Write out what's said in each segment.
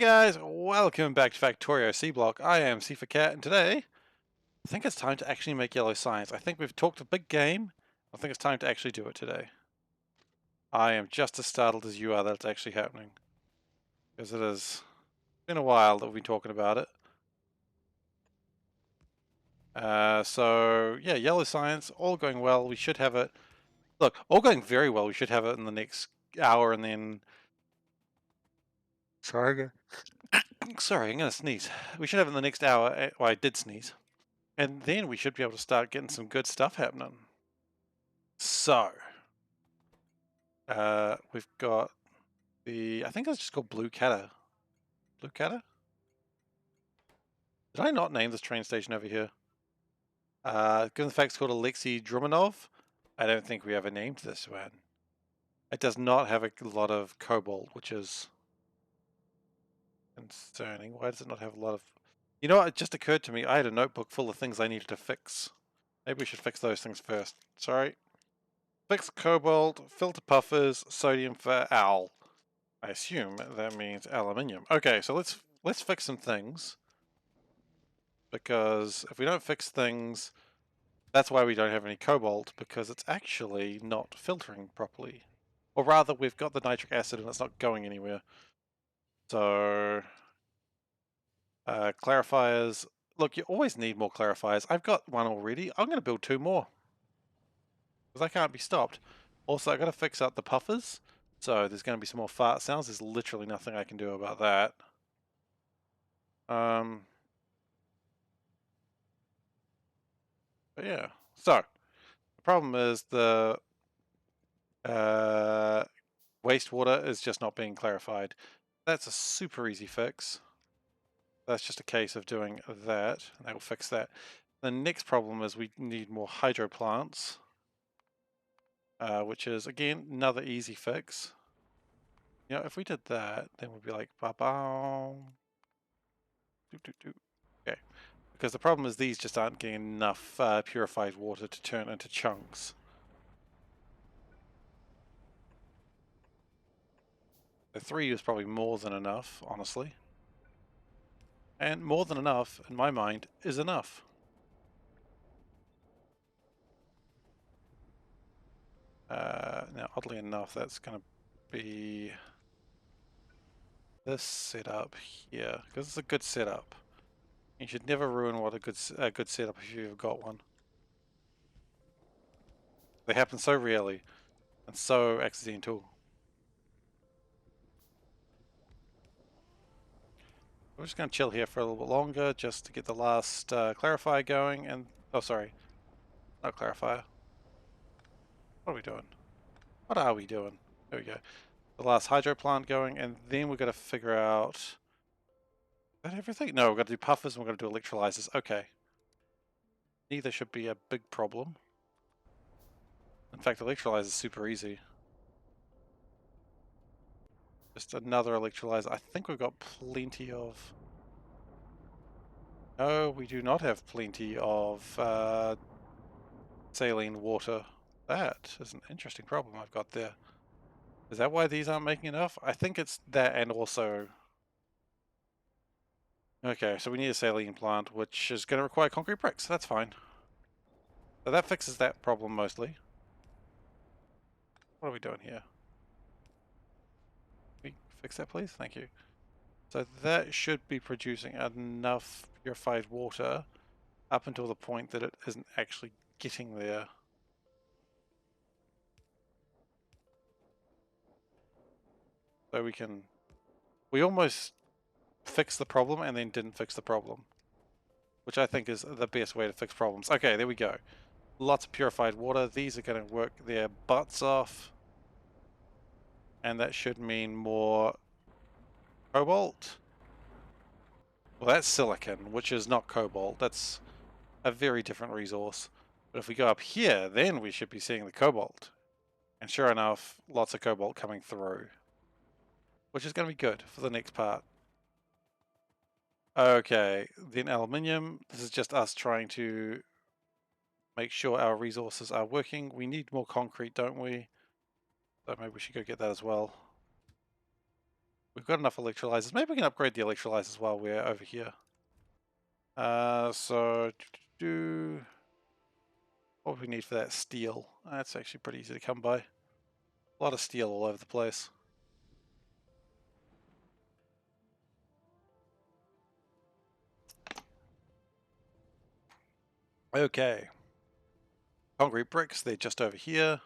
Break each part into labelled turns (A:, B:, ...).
A: Guys, welcome back to Factorio SeaBlock. I am SeiferKatt, and today I think it's time to actually make yellow science. I think we've talked a big game. I think it's time to actually do it today. I am just as startled as you are that it's actually happening, because it has been a while that we've been talking about it. So yeah, yellow science, all going well. We should have it. Look, all going very well. We should have it in the next hour, and then. Sorry, sorry, I'm gonna sneeze. We should have it in the next hour. Well, I did sneeze. And then we should be able to start getting some good stuff happening. So, we've got I think it's just called Blue Catter. Blue Catter? Did I not name this train station over here? Given the fact it's called Alexei Drumanov, I don't think we ever named this one. It does not have a lot of cobalt, which is concerning. Why does it not have a lot of... You know what, it just occurred to me, I had a notebook full of things I needed to fix. Maybe we should fix those things first. Sorry. Fix cobalt, filter puffers, sodium for Al. I assume that means aluminium. Okay, so let's fix some things. Because if we don't fix things, that's why we don't have any cobalt, because it's actually not filtering properly. Or rather, we've got the nitric acid and it's not going anywhere. So, clarifiers. Look, you always need more clarifiers. I've got one already. I'm going to build 2 more. Because I can't be stopped. Also, I've got to fix up the puffers. So there's going to be some more fart sounds. There's literally nothing I can do about that. But yeah. So, the problem is the wastewater is just not being clarified. That's a super easy fix. That's just a case of doing that, and that will fix that. The next problem is we need more hydro plants, which is, again, another easy fix. You know, if we did that, then we'd be like, ba-bow. Okay. Because the problem is these just aren't getting enough purified water to turn into chunks. The 3 is probably more than enough, honestly. And more than enough, in my mind, is enough. Now, oddly enough, that's going to be this setup here, because it's a good setup. You should never ruin what a good setup if you've got one. They happen so rarely and so accidental. We're just going to chill here for a little bit longer just to get the last clarifier going and... Oh, sorry. Not clarifier. What are we doing? What are we doing? There we go. The last hydro plant going, and then we've got to figure out... Is that everything? No, we've got to do puffers and we've got to do electrolyzers. Okay. Neither should be a big problem. In fact, electrolyzer is super easy. Just another electrolyzer. I think we've got plenty of... No, we do not have plenty of saline water. That is an interesting problem I've got there. Is that why these aren't making enough? I think it's that, and also... Okay, so we need a saline plant, which is going to require concrete bricks. That's fine. So that fixes that problem mostly. What are we doing here? Can we fix that, please? Thank you. So that should be producing enough purified water up until the point that it isn't actually getting there. So we almost fixed the problem and then didn't fix the problem, which I think is the best way to fix problems. Okay, there we go. Lots of purified water. These are going to work their butts off. And that should mean more cobalt. Well, that's silicon, which is not cobalt. That's a very different resource. But if we go up here, then we should be seeing the cobalt. And sure enough, lots of cobalt coming through. Which is going to be good for the next part. Okay, then aluminium. This is just us trying to make sure our resources are working. We need more concrete, don't we? So maybe we should go get that as well. We've got enough electrolyzers. Maybe we can upgrade the electrolyzers while we're over here. So what do we need for that? Steel. That's actually pretty easy to come by. A lot of steel all over the place. Okay. Concrete bricks, they're just over here.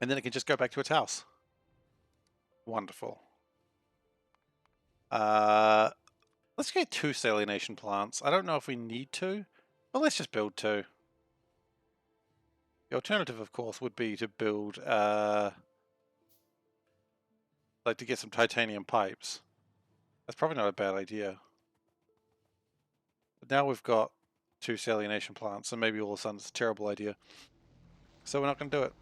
A: And then it can just go back to its house. Wonderful. Let's get 2 salination plants. I don't know if we need to, but let's just build 2. The alternative, of course, would be to build, like to get some titanium pipes. That's probably not a bad idea. But now we've got 2 salination plants, and maybe all of a sudden it's a terrible idea. So we're not going to do it.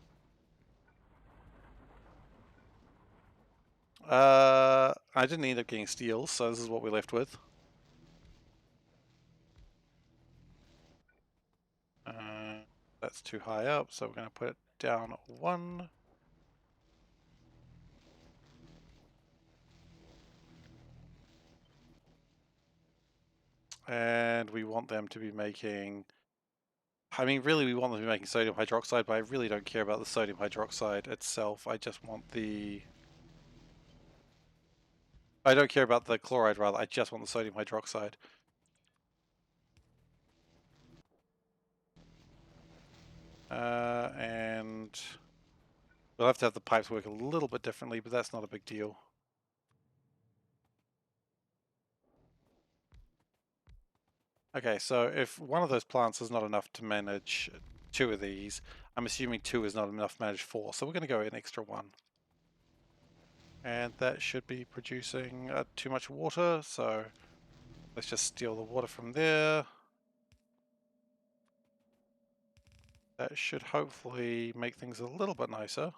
A: I didn't end up getting steel, so this is what we're left with. That's too high up, so we're going to put it down 1. And we want them to be making... I mean, really, we want them to be making sodium hydroxide, but I really don't care about the sodium hydroxide itself. I just want the... I don't care about the chloride, rather. I just want the sodium hydroxide. And we'll have to have the pipes work a little bit differently, but that's not a big deal. Okay, so if one of those plants is not enough to manage 2 of these, I'm assuming 2 is not enough to manage 4, so we're going to go an extra 1. And that should be producing too much water, so let's just steal the water from there. That should hopefully make things a little bit nicer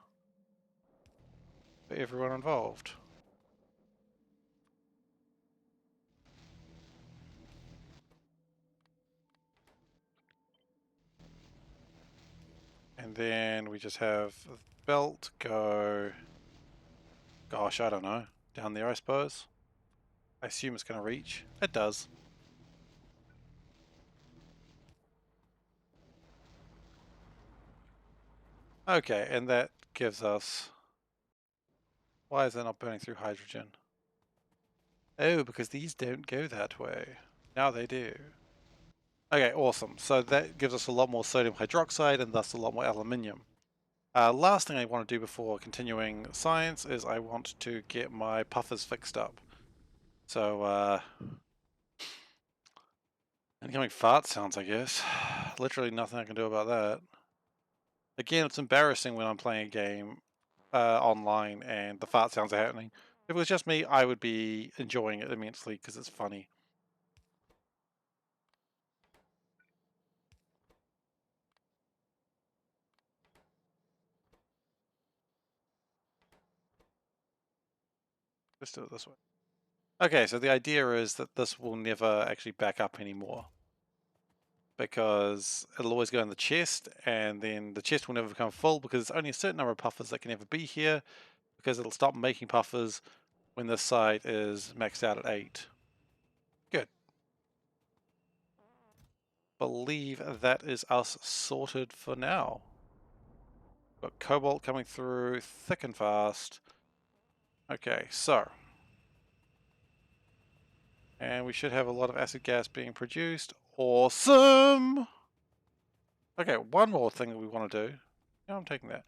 A: for everyone involved. And then we just have the belt go, gosh, I don't know, down there I suppose. I assume it's going to reach. It does. Okay, and that gives us... Why is that not burning through hydrogen? Oh, because these don't go that way. Now they do. Okay, awesome. So that gives us a lot more sodium hydroxide and thus a lot more aluminium. Last thing I want to do before continuing science is I want to get my puffers fixed up. So, incoming fart sounds, I guess. Literally nothing I can do about that. Again, it's embarrassing when I'm playing a game online and the fart sounds are happening. If it was just me, I would be enjoying it immensely because it's funny. Let's do it this way. Okay, so the idea is that this will never actually back up anymore, because it'll always go in the chest, and then the chest will never become full because there's only a certain number of puffers that can ever be here, because it'll stop making puffers when this side is maxed out at 8. Good. Believe that is us sorted for now. Got cobalt coming through thick and fast. Okay, so... And we should have a lot of acid gas being produced. Awesome! Okay, one more thing that we want to do. No, I'm taking that.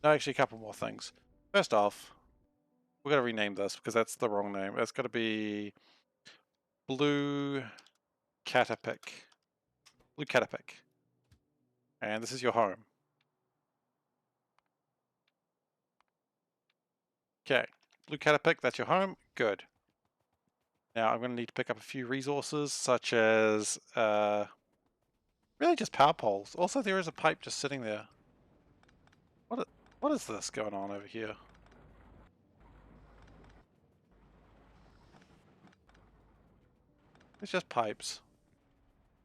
A: No, actually a couple more things. First off, we're going to rename this because that's the wrong name. It's got to be Blue Caterpic. Blue Caterpic. And this is your home. Okay, Blue Caterpic, that's your home. Good. Now I'm going to need to pick up a few resources such as really just power poles. Also, there is a pipe just sitting there. What is this going on over here? It's just pipes.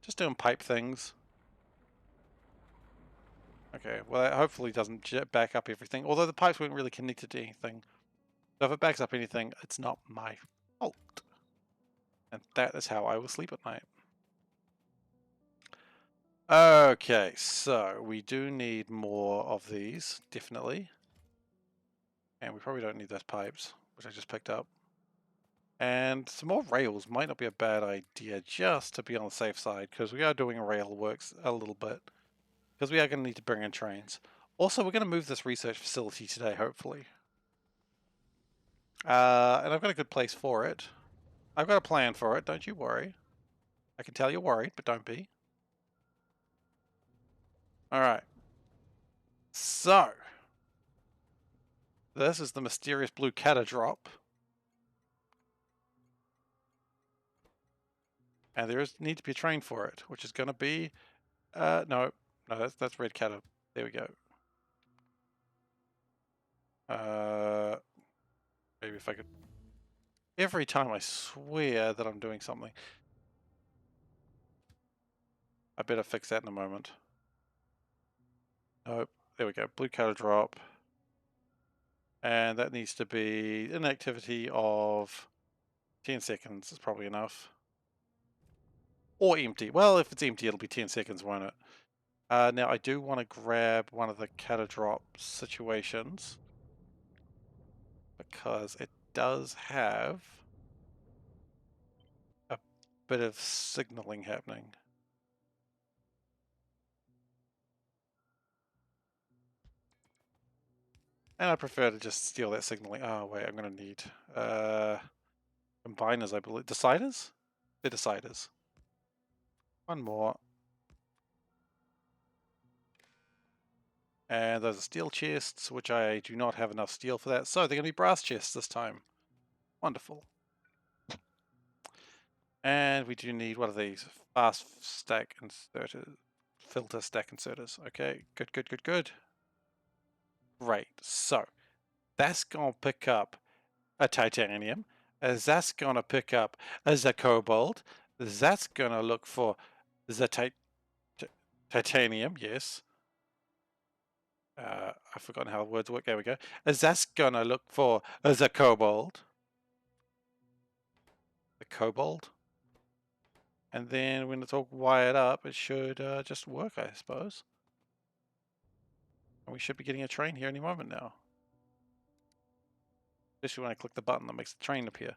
A: Just doing pipe things. Okay, well that hopefully doesn't back up everything, although the pipes weren't really connected to anything. So if it backs up anything, it's not my fault. And that is how I will sleep at night. Okay, so we do need more of these, definitely. And we probably don't need those pipes, which I just picked up. And some more rails might not be a bad idea, just to be on the safe side, because we are doing rail works a little bit. Because we are going to need to bring in trains. Also, we're going to move this research facility today, hopefully. And I've got a good place for it. I've got a plan for it, don't you worry. I can tell you're worried, but don't be. Alright. So, this is the mysterious blue catadrop. And there is need to be a train for it, which is going to be... no, that's red cata. There we go. Maybe if I could... Every time I swear that I'm doing something. I better fix that in a moment. Nope. There we go. Blue catadrop. And that needs to be an activity of 10 seconds is probably enough. Or empty. Well, if it's empty, it'll be 10 seconds, won't it? Now, I do want to grab one of the catadrop situations. Because it does have a bit of signaling happening. And I prefer to just steal that signaling. Oh, wait, I'm going to need combiners, I believe. Deciders? They're deciders. One more. And those are steel chests, which I do not have enough steel for that. So they're going to be brass chests this time. Wonderful. And we do need, what are these? Fast stack inserters. Filter stack inserters. Okay, good. Great. So that's going to pick up a titanium. That's going to pick up a cobalt. That's going to look for the titanium, yes. I've forgotten how words work. There we go. That's going to look for the cobalt. The cobalt. And then when it's all wired up, it should just work, I suppose. And we should be getting a train here any moment now. Especially when I click the button that makes the train appear.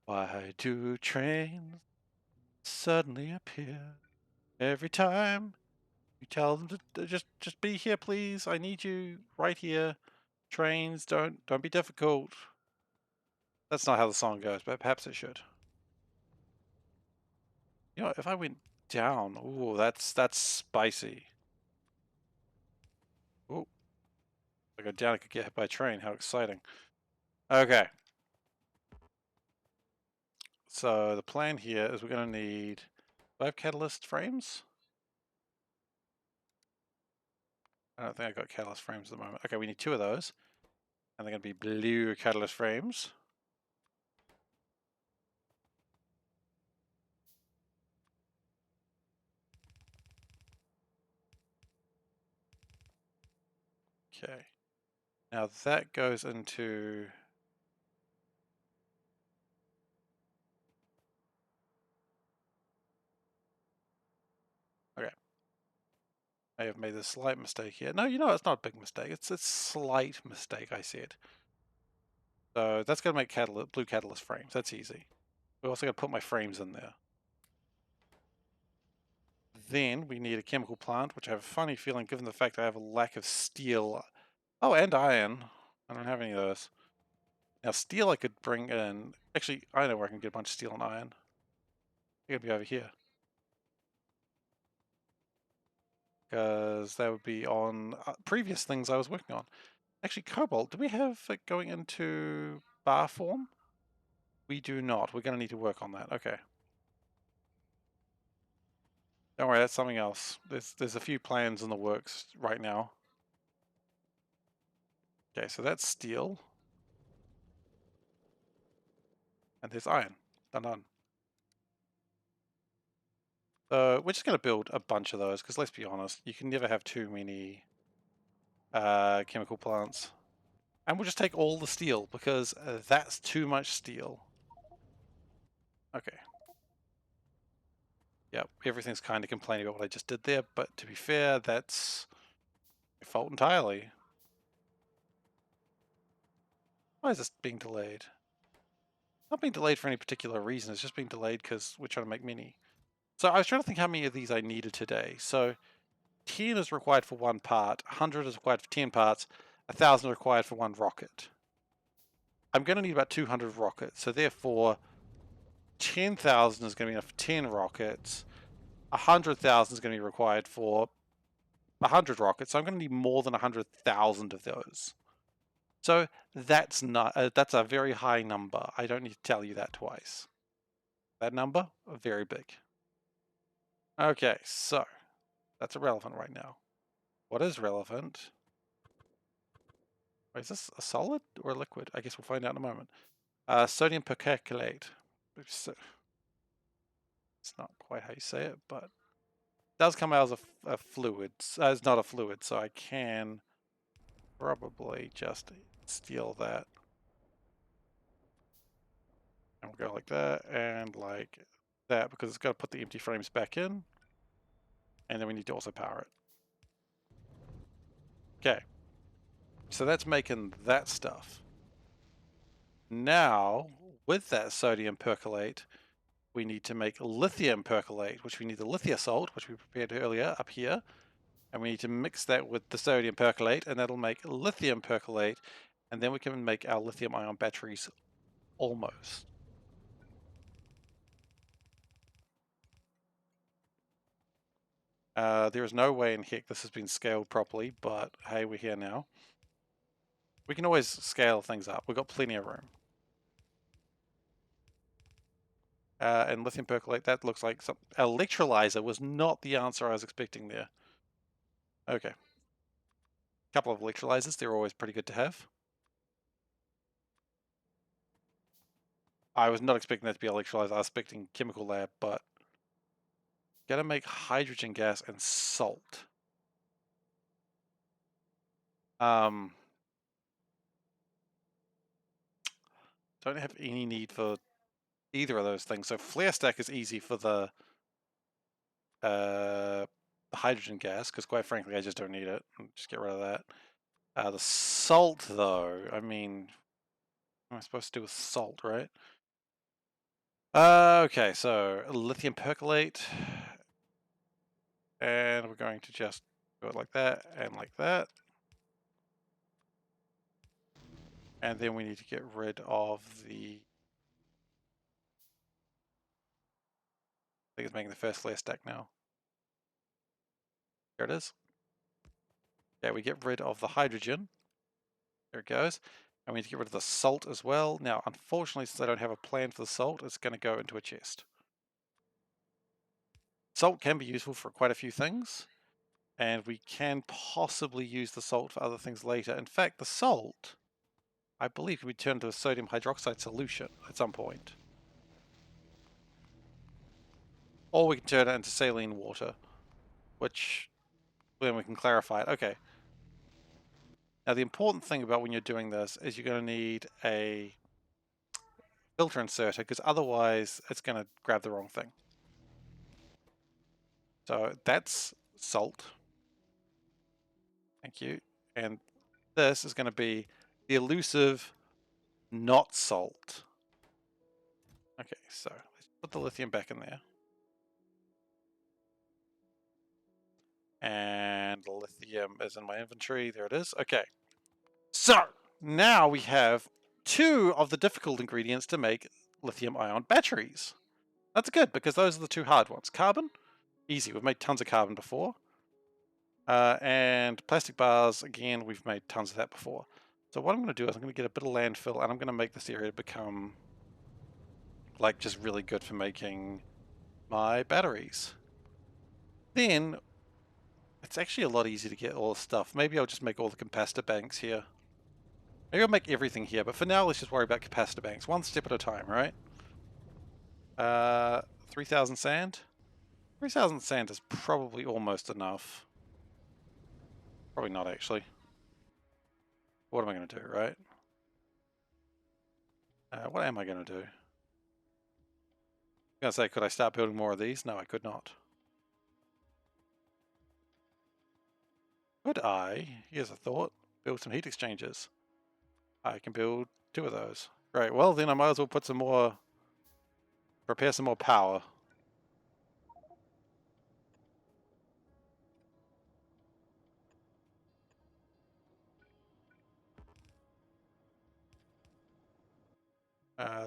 A: Why do trains suddenly appear every time you tell them to just be here, please? I need you right here. Trains, don't be difficult. That's not how the song goes, but perhaps it should. You know, if I went down, ooh, that's spicy. Ooh, if I go down, I could get hit by a train. How exciting! Okay. So the plan here is we're going to need 5 catalyst frames. I don't think I got catalyst frames at the moment. Okay, we need 2 of those. And they're going to be blue catalyst frames. Okay. Now that goes into... Okay. I have made a slight mistake here. No, you know, it's not a big mistake. It's a slight mistake, I said. So that's going to make blue catalyst frames. That's easy. We're also going to put my frames in there. Then we need a chemical plant, which I have a funny feeling, given the fact I have a lack of steel. Oh, and iron. I don't have any of those. Now, steel I could bring in. Actually, I know where I can get a bunch of steel and iron. They're going to be over here. Because that would be on previous things I was working on. Actually, cobalt, do we have it going into bar form? We do not. We're going to need to work on that. Okay. Don't worry, that's something else. There's a few plans in the works right now. Okay, so that's steel. And there's iron. Done. So we're just going to build a bunch of those, because let's be honest, you can never have too many chemical plants. And we'll just take all the steel, because that's too much steel. Okay. Yep, everything's kind of complaining about what I just did there, but to be fair, that's my fault entirely. Why is this being delayed? Not being delayed for any particular reason, it's just being delayed because we're trying to make many. So I was trying to think how many of these I needed today. So 10 is required for one part, 100 is required for 10 parts, 1,000 is required for one rocket. I'm going to need about 200 rockets, so therefore 10,000 is going to be enough for 10 rockets, 100,000 is going to be required for 100 rockets, so I'm going to need more than 100,000 of those. So that's not that's a very high number. I don't need to tell you that twice. That number, very big. Okay, so that's irrelevant right now. What is relevant? Wait, is this a solid or a liquid? I guess we'll find out in a moment. Sodium perchlorate. It's not quite how you say it, but it does come out as a fluid. It's not a fluid, so I can probably just steal that. And we'll go like that and like that, because it's got to put the empty frames back in. And then we need to also power it. Okay. So that's making that stuff. Now, with that sodium perchlorate, we need to make lithium perchlorate, which we need the lithium salt, which we prepared earlier up here. And we need to mix that with the sodium perchlorate, and that'll make lithium perchlorate. And then we can make our lithium ion batteries almost. There is no way in heck this has been scaled properly, but hey, we're here now. We can always scale things up. We've got plenty of room. And lithium perchlorate, that looks like some electrolyzer was not the answer I was expecting there. Okay. Couple of electrolyzers, they're always pretty good to have. I was not expecting that to be electrolyzer, I was expecting chemical lab, but gotta make hydrogen gas and salt. Don't have any need for either of those things. So flare stack is easy for the hydrogen gas, because quite frankly I just don't need it. Just get rid of that. The salt though, I mean, what am I supposed to do with salt, right? Okay, so lithium perchlorate, and we're going to just do it like that and like that. And then we need to get rid of the, I think it's making the first flare stack now. There it is. Yeah, we get rid of the hydrogen. There it goes. And we need to get rid of the salt as well. Now, unfortunately, since I don't have a plan for the salt, it's going to go into a chest. Salt can be useful for quite a few things, and we can possibly use the salt for other things later. In fact, the salt, I believe, can be turned into a sodium hydroxide solution at some point. Or we can turn it into saline water, which then we can clarify it. Okay. Now, the important thing about when you're doing this is you're going to need a filter inserter, because otherwise it's going to grab the wrong thing. So that's salt. Thank you. And this is going to be the elusive not salt. Okay, so let's put the lithium back in there. And the lithium is in my inventory. There it is. Okay. So now we have 2 of the difficult ingredients to make lithium ion batteries. That's good, because those are the 2 hard ones. Carbon, easy. We've made tons of carbon before. And plastic bars, again, we've made tons of that before. So what I'm going to do is I'm going to get a bit of landfill, and I'm going to make this area become like just really good for making my batteries. Then it's actually a lot easier to get all the stuff. Maybe I'll just make all the capacitor banks here. Maybe I'll make everything here, but for now let's just worry about capacitor banks. One step at a time, right? 3,000 sand? 3,000 sand is probably almost enough. Probably not, actually. What am I going to do, right? What am I going to do? I was going to say, could I start building more of these? No, I could not. Could I, here's a thought, build some heat exchangers? I can build 2 of those. Great, well then I might as well put some more, prepare some more power.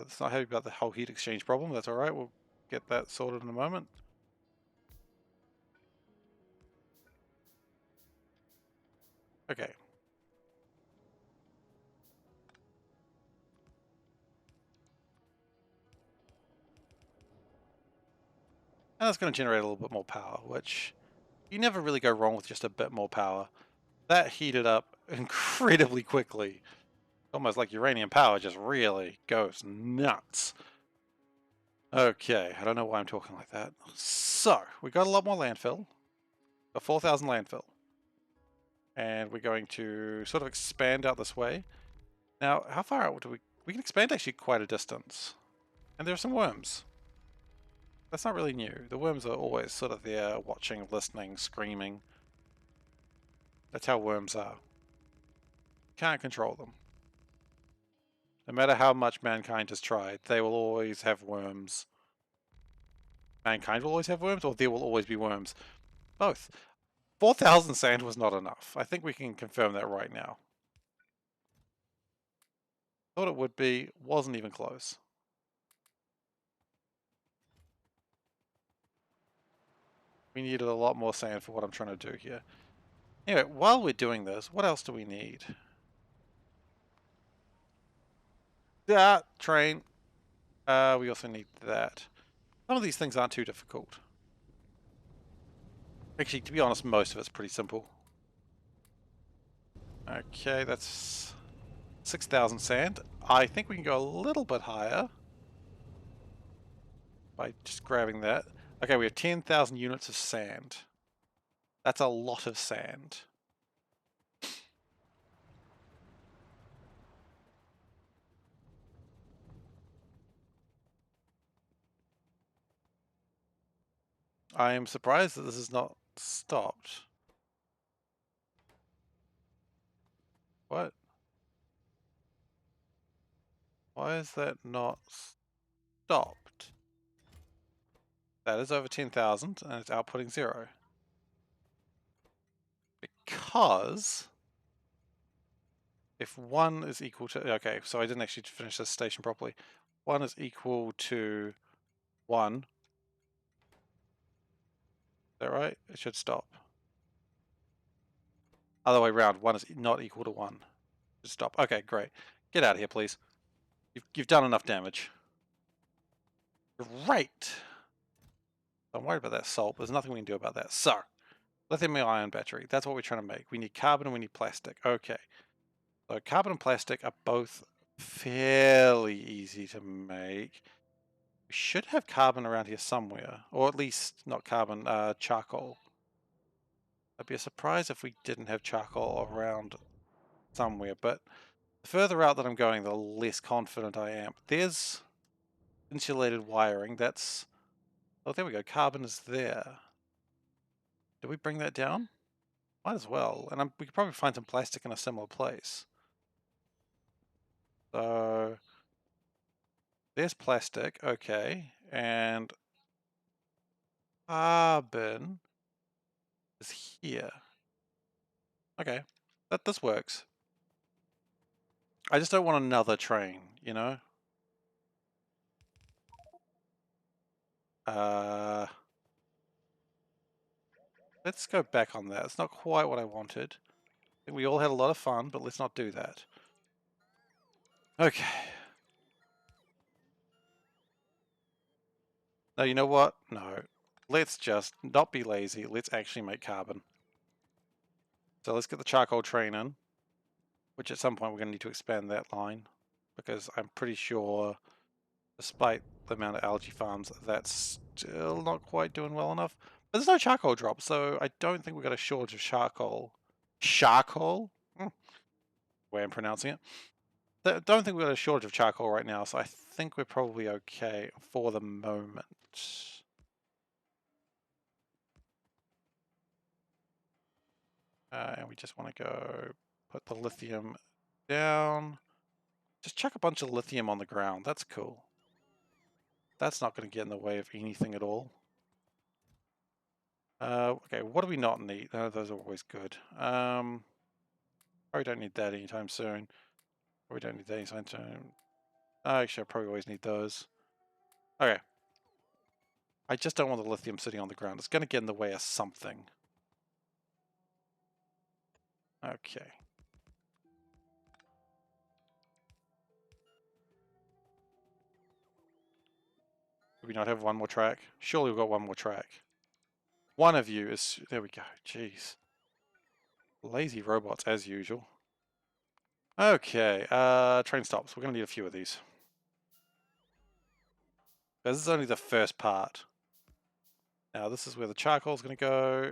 A: It's not happy about the whole heat exchange problem, that's alright, we'll get that sorted in a moment. Okay. And that's going to generate a little bit more power, which you never really go wrong with just a bit more power. That heated up incredibly quickly. Almost like uranium power just really goes nuts. Okay, I don't know why I'm talking like that. So, we got a lot more landfill. A 4,000 landfill. And we're going to sort of expand out this way. Now, how far out do we... We can expand actually quite a distance. And there are some worms. That's not really new. The worms are always sort of there, watching, listening, screaming. That's how worms are. Can't control them. No matter how much mankind has tried, they will always have worms. Mankind will always have worms, or there will always be worms. Both. 4,000 sand was not enough. I think we can confirm that right now. Thought it would be, wasn't even close. We needed a lot more sand for what I'm trying to do here. Anyway, while we're doing this, what else do we need? That train. We also need that. Some of these things aren't too difficult. Actually, to be honest, most of it's pretty simple. Okay, that's 6,000 sand. I think we can go a little bit higher by just grabbing that. Okay, we have 10,000 units of sand. That's a lot of sand. I am surprised that this is not stopped. What? Why is that not stopped? That is over 10,000 and it's outputting 0. Because if 1 is equal to... Okay, so I didn't actually finish this station properly. 1 is equal to 1. Is that right? It should stop. Other way around, 1 is not equal to 1. Just stop. Okay, great. Get out of here, please. You've done enough damage. Great! I'm worried about that salt, but there's nothing we can do about that. So, lithium-ion battery. That's what we're trying to make. We need carbon and we need plastic. Okay. So carbon and plastic are both fairly easy to make. We should have carbon around here somewhere. Or at least, not carbon, charcoal. I'd be a surprise if we didn't have charcoal around somewhere, but the further out that I'm going, the less confident I am. There's insulated wiring. That's... Oh, there we go. Carbon is there. Did we bring that down? Might as well. And we could probably find some plastic in a similar place. So... There's plastic. Okay. And... carbon is here. Okay. This works. I just don't want another train, you know? Let's go back on that. It's not quite what I wanted. I think we all had a lot of fun, but let's not do that. Okay. No, you know what? No. Let's just not be lazy. Let's actually make carbon. So let's get the charcoal train in, which at some point we're going to need to expand that line, because I'm pretty sure, despite the amount of algae farms, that's still not quite doing well enough. But there's no charcoal drop, so I don't think we've got a shortage of charcoal. Charcoal? way I'm pronouncing it. Don't think we've got a shortage of charcoal right now, so I think we're probably okay for the moment. And we just want to go put the lithium down. Just chuck a bunch of lithium on the ground. That's cool. That's not going to get in the way of anything at all. Okay, what do we not need? Those are always good. Probably don't need that anytime soon. Probably don't need that anytime soon. Actually, I probably always need those. Okay. I just don't want the lithium sitting on the ground. It's going to get in the way of something. Okay. Do we not have one more track? Surely we've got one more track. One of you is... There we go. Jeez. Lazy robots as usual. Okay. Train stops. We're going to need a few of these. This is only the first part. Now this is where the charcoal is going to go.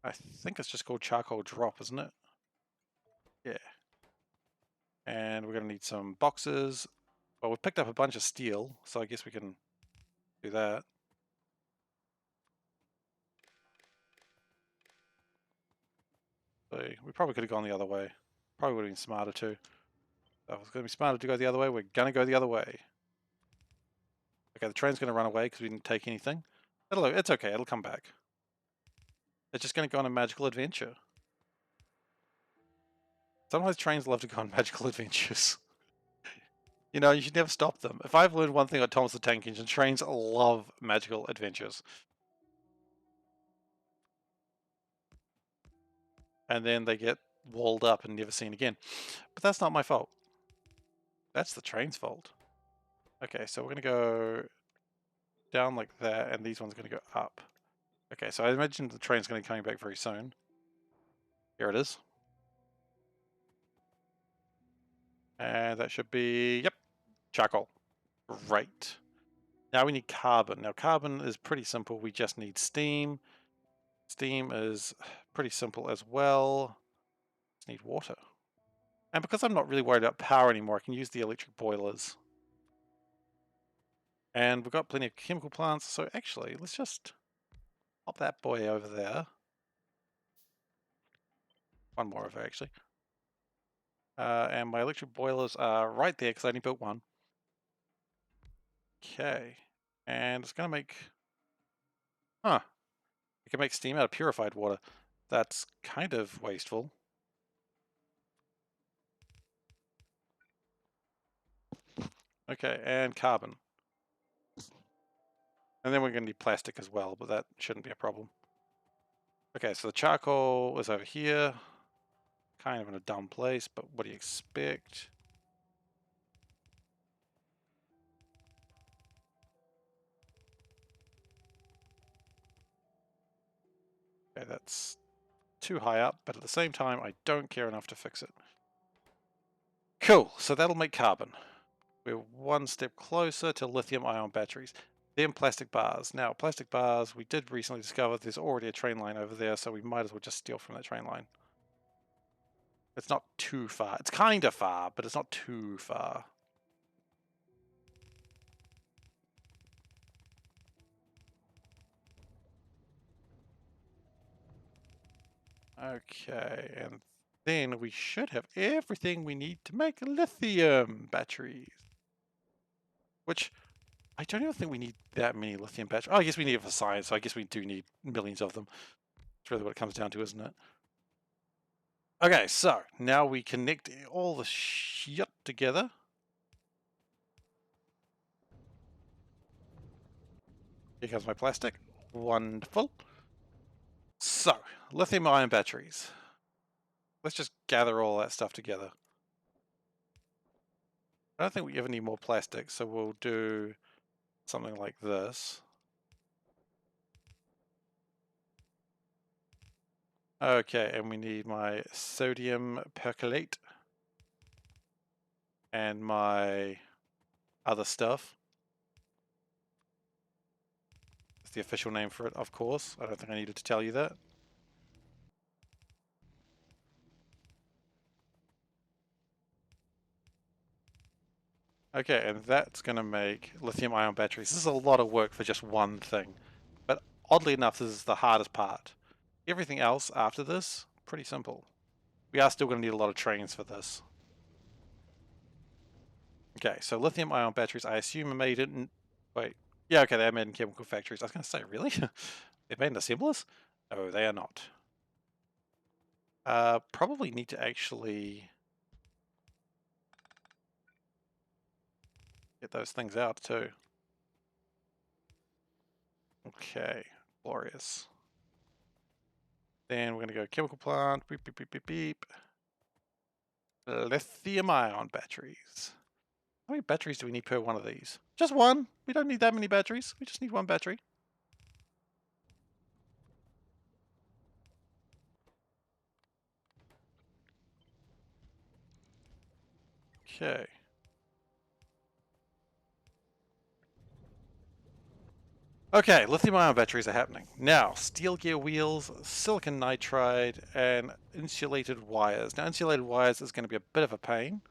A: I think it's just called charcoal drop, isn't it? Yeah. And we're going to need some boxes. Well, we've picked up a bunch of steel, so I guess we can do that. So we probably could have gone the other way. Probably would have been smarter too. If it was going to be smarter to go the other way, we're going to go the other way. Okay, the train's going to run away because we didn't take anything. It's okay, it'll come back. It's just going to go on a magical adventure. Sometimes trains love to go on magical adventures. You know, you should never stop them. If I've learned one thing on Thomas the Tank Engine, trains love magical adventures. And then they get walled up and never seen again. But that's not my fault. That's the train's fault. Okay, so we're going to go down like that, and these ones are going to go up. Okay, so I imagine the train's going to be coming back very soon. Here it is. And that should be, yep, charcoal. Great. Now we need carbon. Now carbon is pretty simple. We just need steam. Steam is pretty simple as well. Just need water. And because I'm not really worried about power anymore, I can use the electric boilers. And we've got plenty of chemical plants, so actually, let's just pop that boy over there. One more over, actually. And my electric boilers are right there, because I only built one. Okay. And it's going to make... Huh. It can make steam out of purified water. That's kind of wasteful. Okay, and carbon. And then we're going to need plastic as well, but that shouldn't be a problem. Okay, so the charcoal is over here. Kind of in a dumb place, but what do you expect? Okay, that's too high up, but at the same time, I don't care enough to fix it. Cool, so that'll make carbon. We're one step closer to lithium-ion batteries. Then plastic bars. Now, plastic bars, we did recently discover there's already a train line over there, so we might as well just steal from that train line. It's not too far. It's kind of far, but it's not too far. Okay, and then we should have everything we need to make lithium batteries. Which, I don't even think we need that many lithium batteries. Oh, I guess we need it for science, so I guess we do need millions of them. That's really what it comes down to, isn't it? Okay, so now we connect all the shit together. Here comes my plastic. Wonderful. So, lithium-ion batteries. Let's just gather all that stuff together. I don't think we ever need more plastic, so we'll do something like this. Okay, and we need my sodium percolate and my other stuff. That's the official name for it, of course. I don't think I needed to tell you that. Okay, and that's going to make lithium-ion batteries. This is a lot of work for just one thing. But oddly enough, this is the hardest part. Everything else after this, pretty simple. We are still going to need a lot of trains for this. Okay, so lithium-ion batteries, I assume are made in... Wait. Yeah, okay, they're made in chemical factories. I was going to say, really? They're made in assemblers? No, they are not. Probably need to actually get those things out too. Okay, glorious. Then we're going to go chemical plant, beep, beep, beep, beep, beep. Lithium-ion batteries. How many batteries do we need per one of these? Just one. We don't need that many batteries. We just need one battery. Okay. Okay, lithium-ion batteries are happening. Now, steel gear wheels, silicon nitride, and insulated wires. Now, insulated wires is going to be a bit of a pain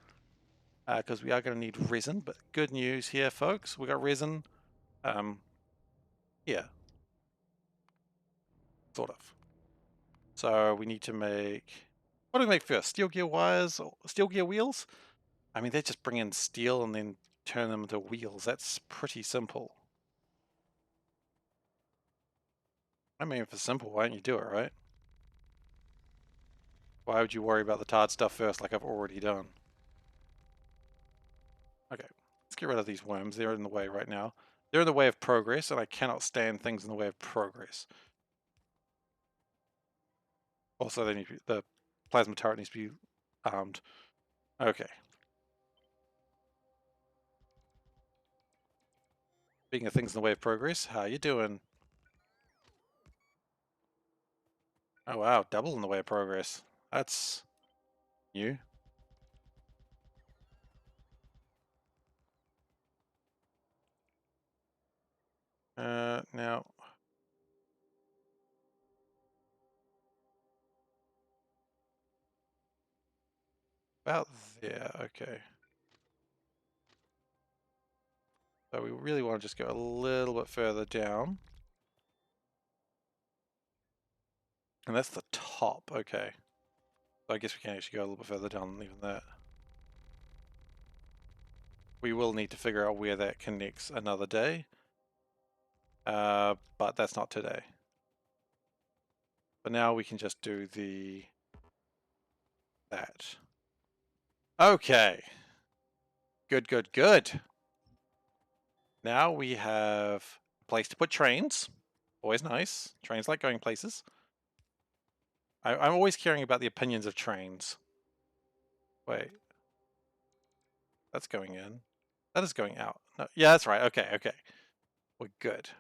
A: because we are going to need resin, but good news here, folks. We got resin. Yeah, sort of. So we need to make... What do we make first? Steel gear wires or steel gear wheels? I mean, they just bring in steel and then turn them into wheels. That's pretty simple. I mean, if it's simple, why don't you do it, right? Why would you worry about the tarred stuff first like I've already done? Okay, let's get rid of these worms. They're in the way right now. They're in the way of progress, and I cannot stand things in the way of progress. Also, they need to be, the plasma turret needs to be armed. Okay. Speaking of things in the way of progress, how you doing? Oh wow, double in the way of progress. That's new. Now... About there, okay. So we really want to just go a little bit further down. And that's the top, okay. So I guess we can actually go a little bit further down than even that. We will need to figure out where that connects another day. But that's not today. But now we can just do that. Okay. Good, good, good. Now we have a place to put trains. Always nice. Trains like going places. I'm always caring about the opinions of trains. Wait. That's going in. That is going out. No, yeah, that's right. Okay, okay. We're good.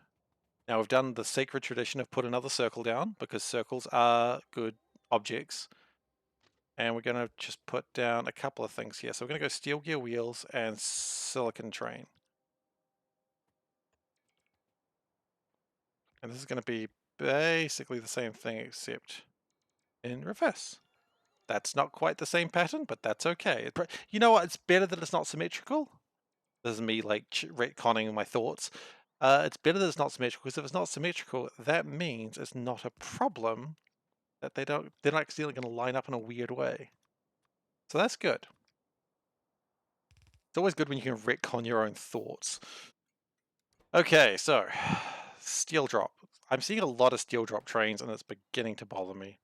A: Now we've done the sacred tradition of put another circle down because circles are good objects. And we're going to just put down a couple of things here. So we're going to go steel gear wheels and silicon train. And this is going to be basically the same thing except in reverse. That's not quite the same pattern, but that's okay. You know what? It's better that it's not symmetrical. This is me like retconning my thoughts. It's better that it's not symmetrical because if it's not symmetrical, that means it's not a problem that they're not accidentally going to line up in a weird way. So that's good. It's always good when you can retcon your own thoughts. Okay, so steel drop. I'm seeing a lot of steel drop trains and it's beginning to bother me.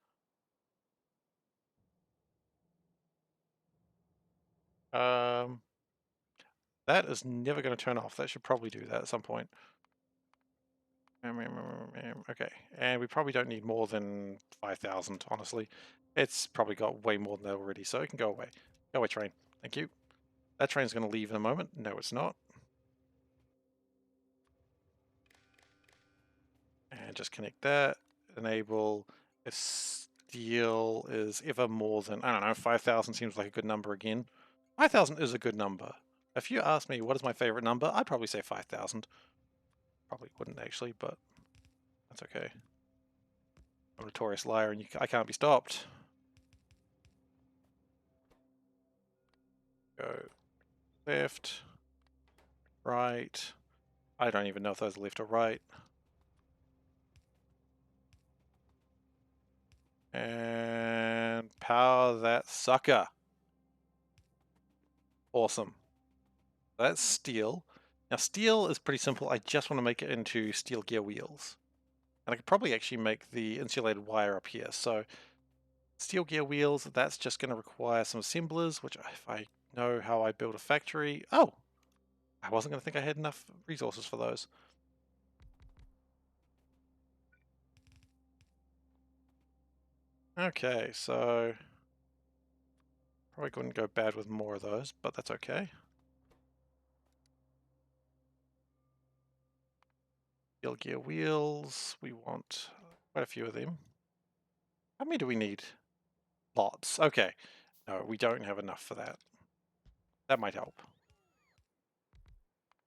A: That is never going to turn off. That should probably do that at some point. Okay, and we probably don't need more than 5,000, honestly. It's probably got way more than that already, so it can go away. Go away, train. Thank you. That train's going to leave in a moment. No, it's not. And just connect that. Enable if steel is ever more than, I don't know, 5,000 seems like a good number again. 5,000 is a good number. If you ask me what is my favorite number, I'd probably say 5,000. Probably wouldn't actually, but that's okay. I'm a notorious liar and I can't be stopped. Go left. Right. I don't even know if those are left or right. And power that sucker. Awesome. That's steel. Now steel is pretty simple. I just want to make it into steel gear wheels. And I could probably actually make the insulated wire up here. So steel gear wheels, that's just going to require some assemblers, which if I know how I build a factory... Oh! I wasn't going to think I had enough resources for those. Okay, so... Probably couldn't go bad with more of those, but that's okay. Steel gear wheels, we want quite a few of them. How many do we need? Lots. Okay. No, we don't have enough for that. That might help.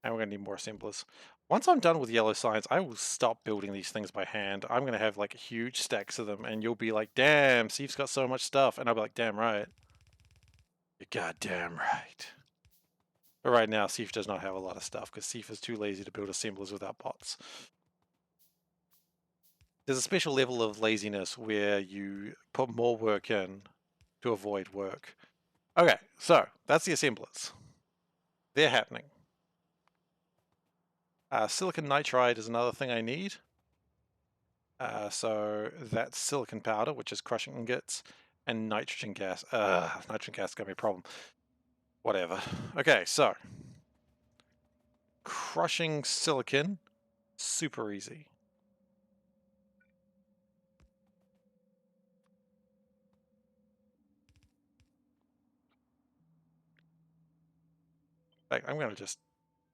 A: And we're going to need more assemblers. Once I'm done with yellow signs, I will stop building these things by hand. I'm going to have like huge stacks of them, and you'll be like, damn, Steve's got so much stuff. And I'll be like, damn right. You're goddamn right. But right now, Steve does not have a lot of stuff, because Steve is too lazy to build assemblers without bots. There's a special level of laziness where you put more work in to avoid work. Okay, so that's the assemblers. They're happening. Silicon nitride is another thing I need. So that's silicon powder, which is crushing ingots, and nitrogen gas. Nitrogen gas is going to be a problem. Whatever. Okay, so crushing silicon, super easy. In fact, I'm going to just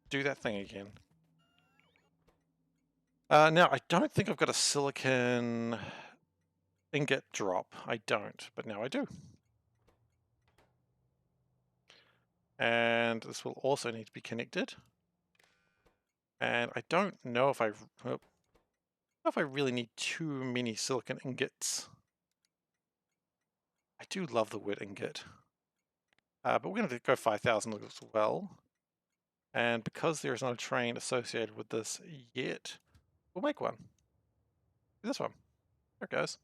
A: do that thing again. Now, I don't think I've got a silicon ingot drop. I don't, but now I do. And this will also need to be connected. And I don't know if I really need too many silicon ingots. I do love the word ingot. But we're going to go 5,000 as well. And because there is not a train associated with this yet, we'll make one. This one. There it goes.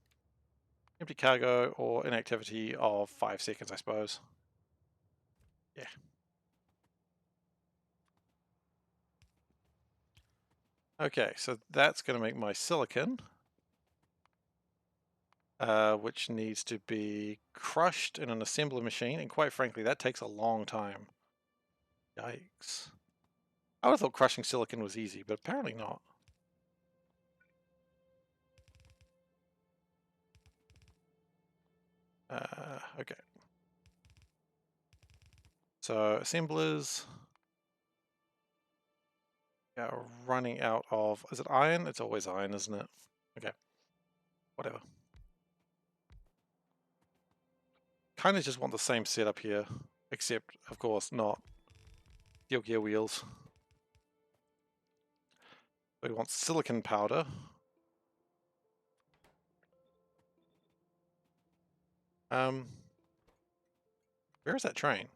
A: Empty cargo or inactivity of 5 seconds, I suppose. Yeah. Okay, so that's going to make my silicon, which needs to be crushed in an assembly machine. And quite frankly, that takes a long time. Yikes. I would have thought crushing silicon was easy, but apparently not. Okay. So assemblers are running out of, is it iron? It's always iron, isn't it? Okay. Whatever. Kind of just want the same setup here, except of course not steel gear wheels. We want silicon powder. Where is that train?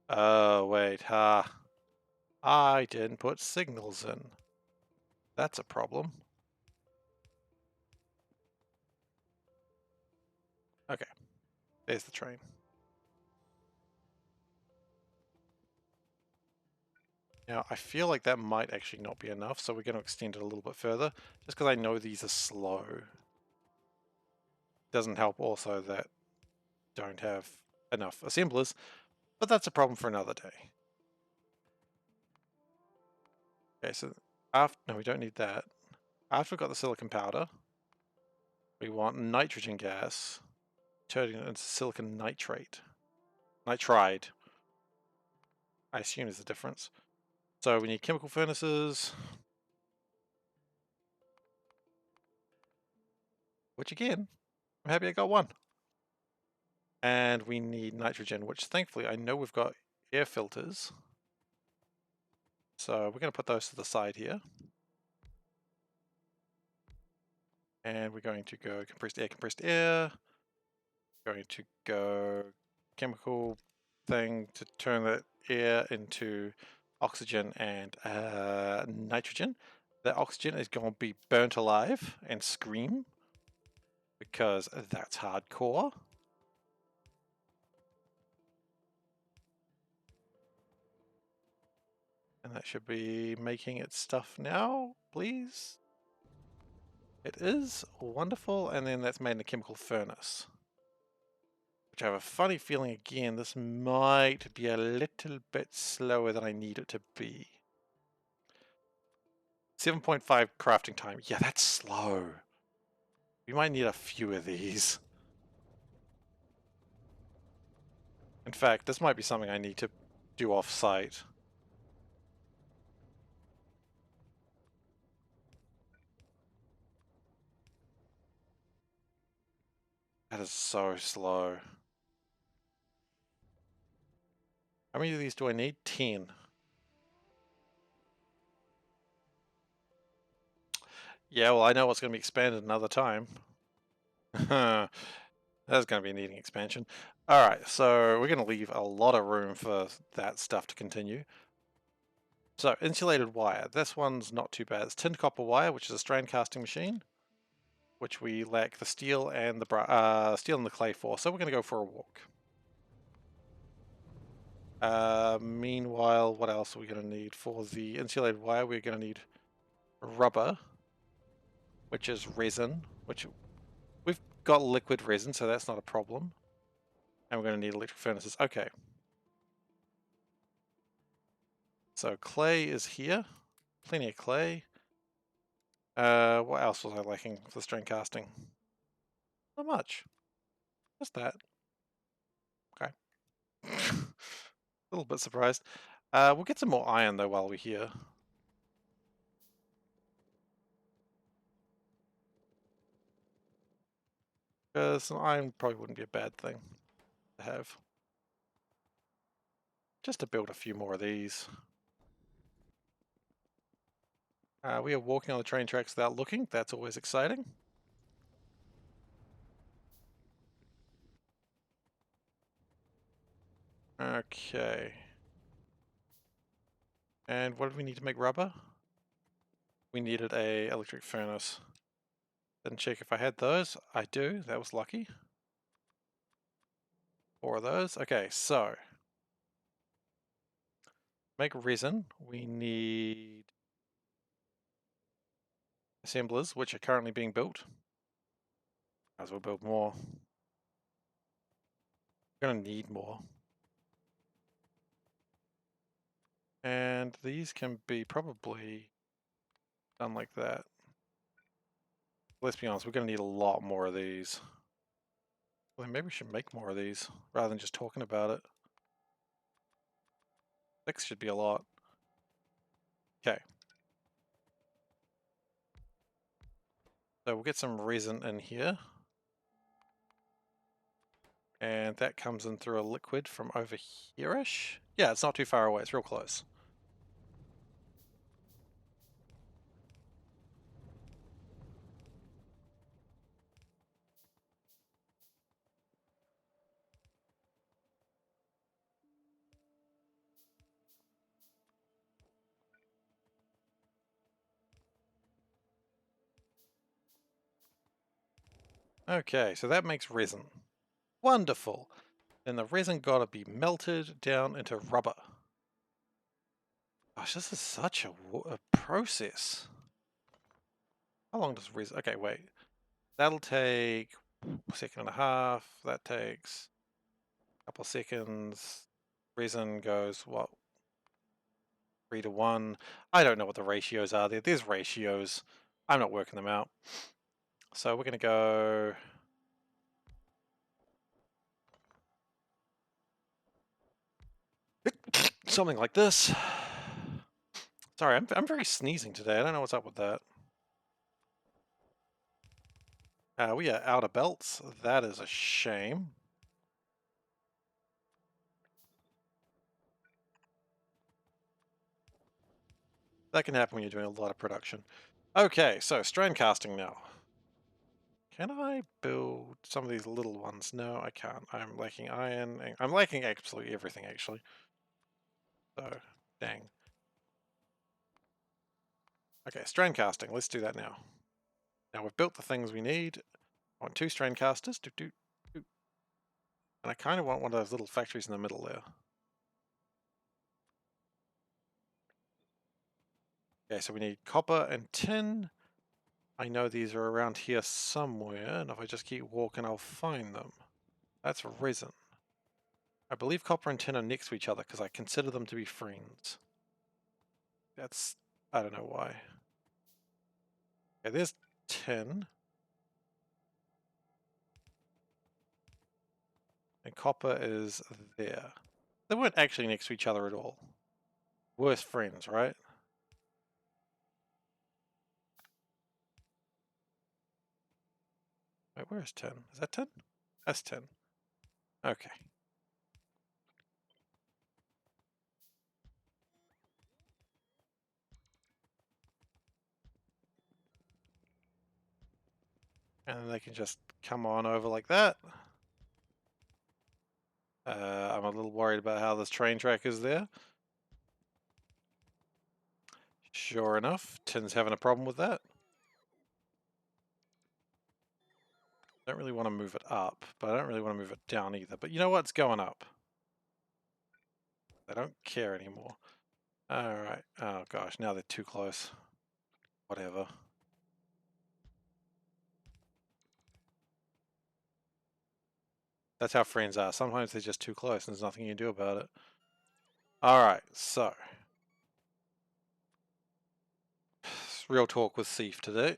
A: Oh, wait, I didn't put signals in. That's a problem. Okay, there's the train. Now, I feel like that might actually not be enough, so we're going to extend it a little bit further, just because I know these are slow. Doesn't help also that don't have enough assemblers, but that's a problem for another day. Okay, so no, we don't need that. After we've got the silicon powder, we want nitrogen gas, turning it into silicon nitrate. Nitride. I assume there's a difference. So we need chemical furnaces, which again, I'm happy I got one. And we need nitrogen, which thankfully I know we've got air filters. So we're going to put those to the side here. And we're going to go compressed air. Going to go chemical thing to turn that air into oxygen and nitrogen. The oxygen is going to be burnt alive and scream because that's hardcore. And that should be making its stuff now, please. It is wonderful, and then that's made in a chemical furnace. Which I have a funny feeling, again, this might be a little bit slower than I need it to be. 7.5 crafting time. Yeah, that's slow. We might need a few of these. In fact, this might be something I need to do off-site. That is so slow. How many of these do I need? 10. Yeah, well, I know what's going to be expanded another time. That's going to be needing expansion. Alright, so we're going to leave a lot of room for that stuff to continue. So, insulated wire. This one's not too bad. It's tinned copper wire, which is a strand casting machine, which we lack the steel and the clay for. So we're going to go for a walk. Meanwhile, what else are we going to need for the insulated wire? We're going to need rubber, which is resin, which we've got liquid resin, so that's not a problem. And we're going to need electric furnaces. Okay. So clay is here. Plenty of clay. What else was I lacking for strand casting? Not much. Just that. Okay. A little bit surprised. We'll get some more iron though while we're here. Because some iron probably wouldn't be a bad thing to have. Just to build a few more of these. We are walking on the train tracks without looking. That's always exciting. Okay. And what did we need to make rubber? We needed a electric furnace. Didn't check if I had those. I do. That was lucky. 4 of those. Okay, so make resin. We need assemblers, which are currently being built. As we'll build more. We're going to need more. And these can be probably done like that. Let's be honest, we're going to need a lot more of these. Well, maybe we should make more of these rather than just talking about it. 6 should be a lot. Okay. So we'll get some resin in here. And that comes in through a liquid from over here-ish. Yeah, it's not too far away. It's real close. Okay, so that makes resin. Wonderful. Then the resin got to be melted down into rubber. Gosh, this is such a process. How long does resin... Okay, wait. That'll take a second and a half. That takes a couple of seconds. Resin goes, what? 3 to 1. I don't know what the ratios are there. There's ratios. I'm not working them out. So we're going to go... something like this. Sorry, I'm very sneezing today. I don't know what's up with that. We are out of belts. That is a shame. That can happen when you're doing a lot of production. Okay, so strand casting now. Can I build some of these little ones? No, I can't. I'm lacking iron. I'm lacking absolutely everything, actually. So, dang. Okay, strain casting. Let's do that now. Now we've built the things we need. I want 2 strain casters. And I kind of want one of those little factories in the middle there. Okay, so we need copper and tin. I know these are around here somewhere, and if I just keep walking, I'll find them. That's resin. I believe copper and tin are next to each other because I consider them to be friends. I don't know why. Okay, there's tin. And copper is there. They weren't actually next to each other at all. Worst friends, right? Wait, where is tin? Is that tin? That's tin. Okay. And then they can just come on over like that. I'm a little worried about how this train track is there. Sure enough, tin's having a problem with that. Don't really want to move it up, but I don't really want to move it down either. But you know what? It's going up. They don't care anymore. Alright. Oh gosh, now they're too close. Whatever. That's how friends are. Sometimes they're just too close and there's nothing you can do about it. Alright, so. Real talk with Seif today.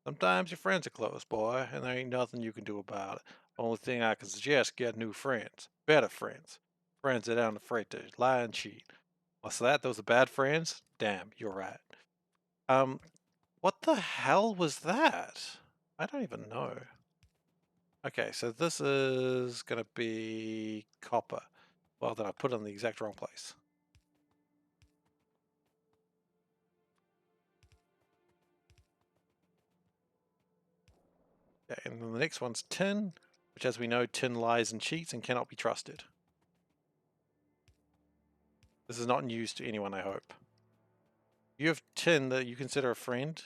A: Sometimes your friends are close, boy, and there ain't nothing you can do about it. Only thing I can suggest, get new friends. Better friends. Friends that aren't afraid to lie and cheat. What's that? Those are bad friends? Damn, you're right. What the hell was that? I don't even know. Okay, so this is gonna be copper. Well, then I put it in the exact wrong place. Okay, and then the next one's tin, which as we know, tin lies and cheats and cannot be trusted. This is not news to anyone, I hope. You have tin that you consider a friend,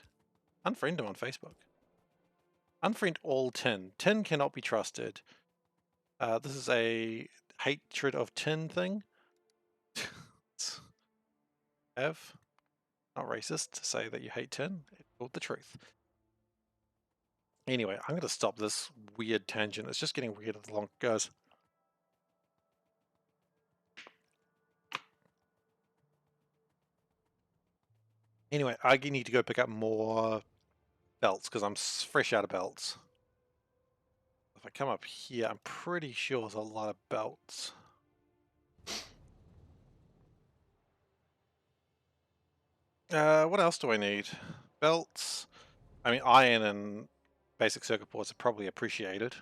A: unfriend him on Facebook. Unfriend all tin. Tin cannot be trusted. This is a hatred of tin thing. Have not racist to say that you hate tin. It's called the truth. Anyway, I'm going to stop this weird tangent. It's just getting weirder the longer it goes. Anyway, I need to go pick up more belts because I'm fresh out of belts. If I come up here, I'm pretty sure there's a lot of belts. What else do I need? Belts. I mean, iron and basic circuit boards are probably appreciated.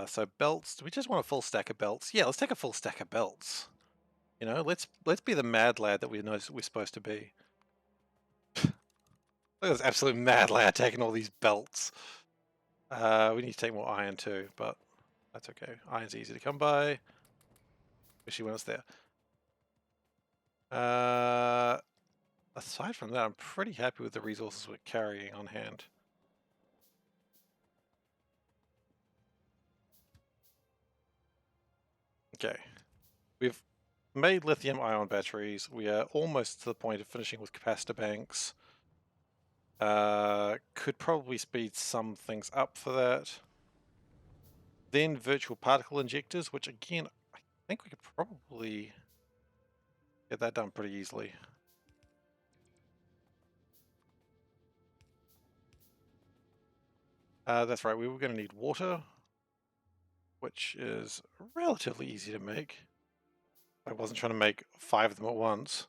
A: So belts. Do we just want a full stack of belts? Yeah, let's take a full stack of belts. You know, let's be the mad lad that we know we're supposed to be. Look at this absolute mad lad taking all these belts. We need to take more iron too, but that's okay. Iron's easy to come by, especially when it's there. Aside from that, I'm pretty happy with the resources we're carrying on hand. Okay. We've made lithium-ion batteries. We are almost to the point of finishing with capacitor banks. Could probably speed some things up for that. Then virtual particle injectors, which again, I think we could probably get that done pretty easily. That's right, we were going to need water, which is relatively easy to make. I wasn't trying to make 5 of them at once.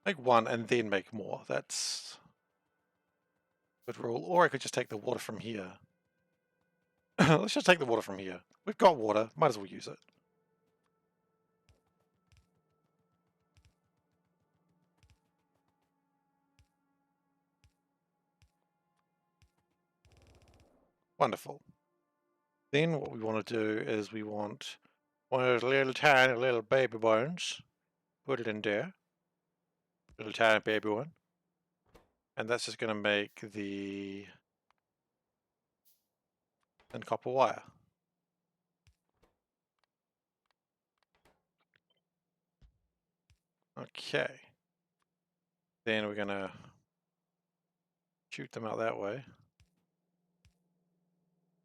A: Make one and then make more. That's a good rule. Or I could just take the water from here. Let's just take the water from here. We've got water. Might as well use it. Wonderful. Then what we want to do is we want one of those little tiny little baby ones. Put it in there. Little tiny baby one. And that's just going to make the thin copper wire. Okay. Then we're going to shoot them out that way.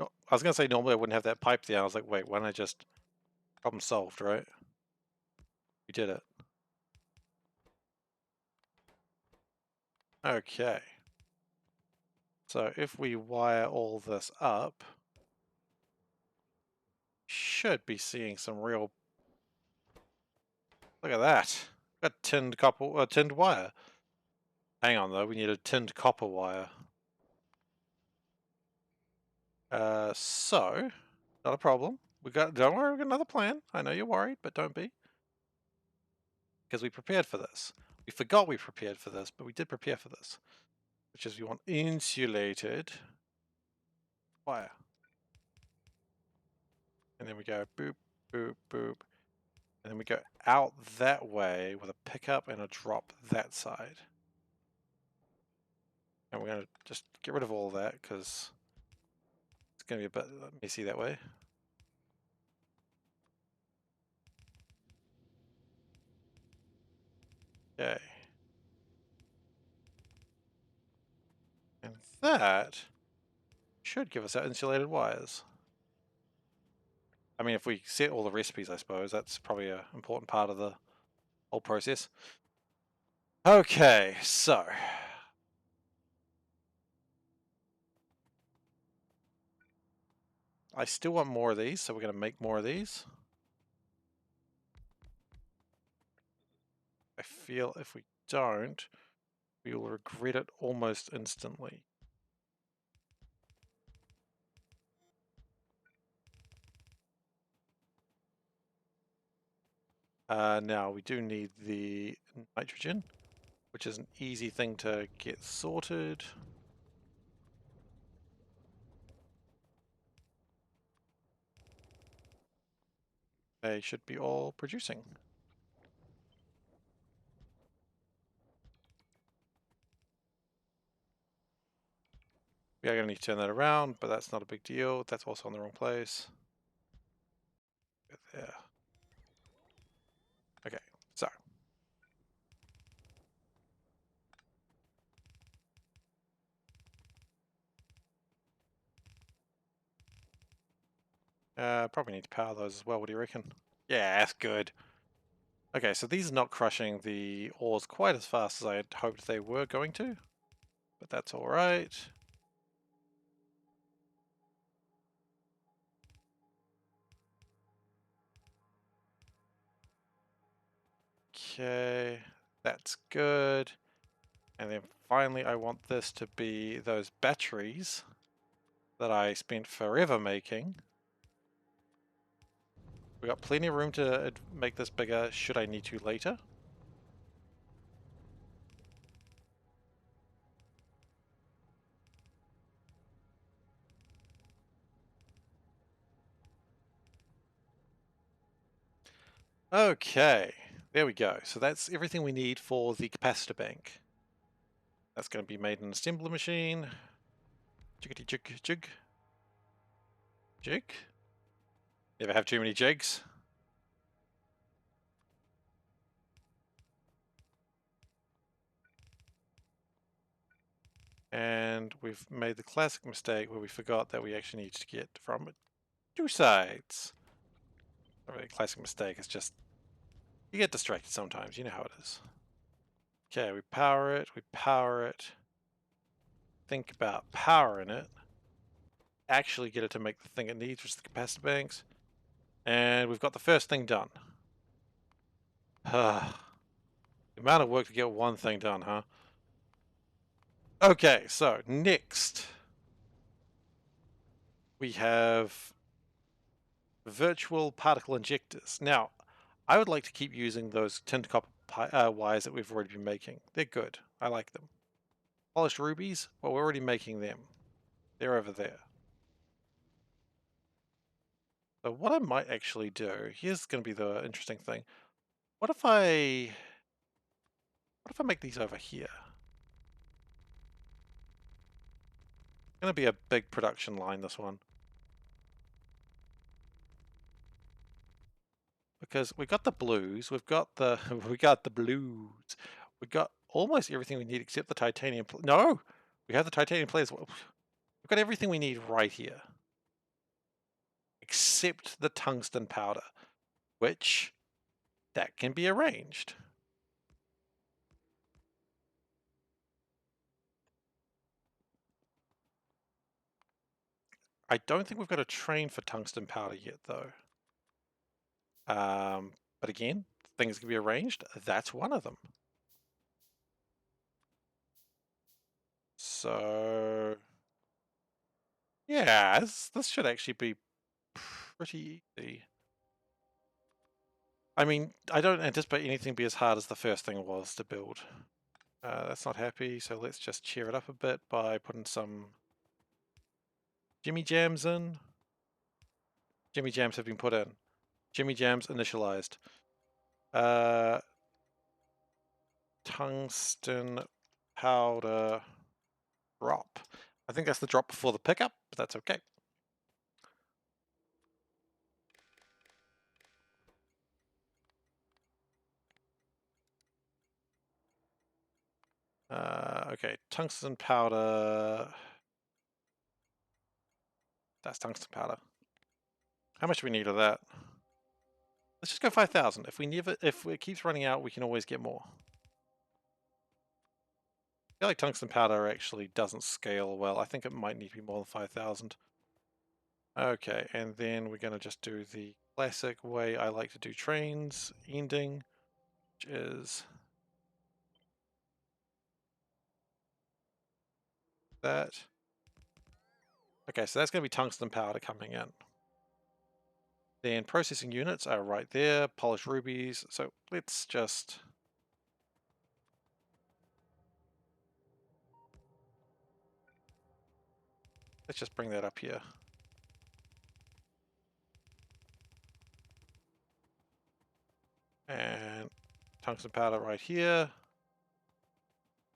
A: Oh, I was going to say normally I wouldn't have that pipe there. I was like, wait, why don't I just... Problem solved, right? We did it. Okay. So if we wire all this up, should be seeing some real... Look at that. Got tinned copper, tinned wire. Hang on though, we need a tinned copper wire. So, not a problem. Don't worry, we got another plan. I know you're worried, but don't be. Because we prepared for this. We forgot we prepared for this, but we did prepare for this. Which is we want insulated wire. And then we go boop, boop, boop. And then we go out that way with a pickup and a drop that side. And we're going to just get rid of all that because it's going to be a bit messy that way. Okay. And that should give us our insulated wires. I mean, if we set all the recipes, I suppose, that's probably an important part of the whole process. Okay, so... I still want more of these, so we're going to make more of these. I feel if we don't, we will regret it almost instantly. Now, we do need the nitrogen, which is an easy thing to get sorted. They should be all producing. We are going to need to turn that around, but that's not a big deal. That's also in the wrong place. There. Okay, so. Probably need to power those as well. What do you reckon? Yeah, that's good. Okay, so these are not crushing the ores quite as fast as I had hoped they were going to, but that's all right. Okay, that's good. And then finally I want this to be those batteries that I spent forever making. We got plenty of room to make this bigger should I need to later. Okay, there we go. So that's everything we need for the capacitor bank. That's going to be made in an assembly machine. Jiggity jig jig. Jig? Never have too many jigs. And we've made the classic mistake where we forgot that we actually need to get from two sides. Not really a classic mistake, it's just you get distracted sometimes, you know how it is. Okay, we power it, think about powering it, actually get it to make the thing it needs, which is the capacitor banks, and we've got the first thing done. The amount of work to get one thing done, huh? Okay, so next we have virtual particle injectors. Now, I would like to keep using those tinned copper wires that we've already been making. They're good. I like them. Polished rubies, well, we're already making them. They're over there. So what I might actually do, here's going to be the interesting thing. What if I make these over here? It's going to be a big production line, this one. Because we got the blues, we've got the blues. We've got almost everything we need except the titanium. No! We have the titanium plates. We've got everything we need right here. Except the tungsten powder, which that can be arranged. I don't think we've got a train for tungsten powder yet, though. But again, things can be arranged. That's one of them. So, yeah, this should actually be pretty easy. I mean, I don't anticipate anything be as hard as the first thing was to build. That's not happy, so let's just cheer it up a bit by putting some Jimmy Jams in. Jimmy Jams have been put in. Jimmy Jams initialized. Tungsten powder drop. I think that's the drop before the pickup, but that's okay. Okay, tungsten powder. That's tungsten powder. How much do we need of that? Let's just go 5,000. If it keeps running out, we can always get more. I feel like tungsten powder actually doesn't scale well. I think it might need to be more than 5,000. Okay, and then we're going to just do the classic way I like to do trains ending, which is that. Okay, so that's going to be tungsten powder coming in. Then processing units are right there, polished rubies. So let's just bring that up here. And tungsten powder right here.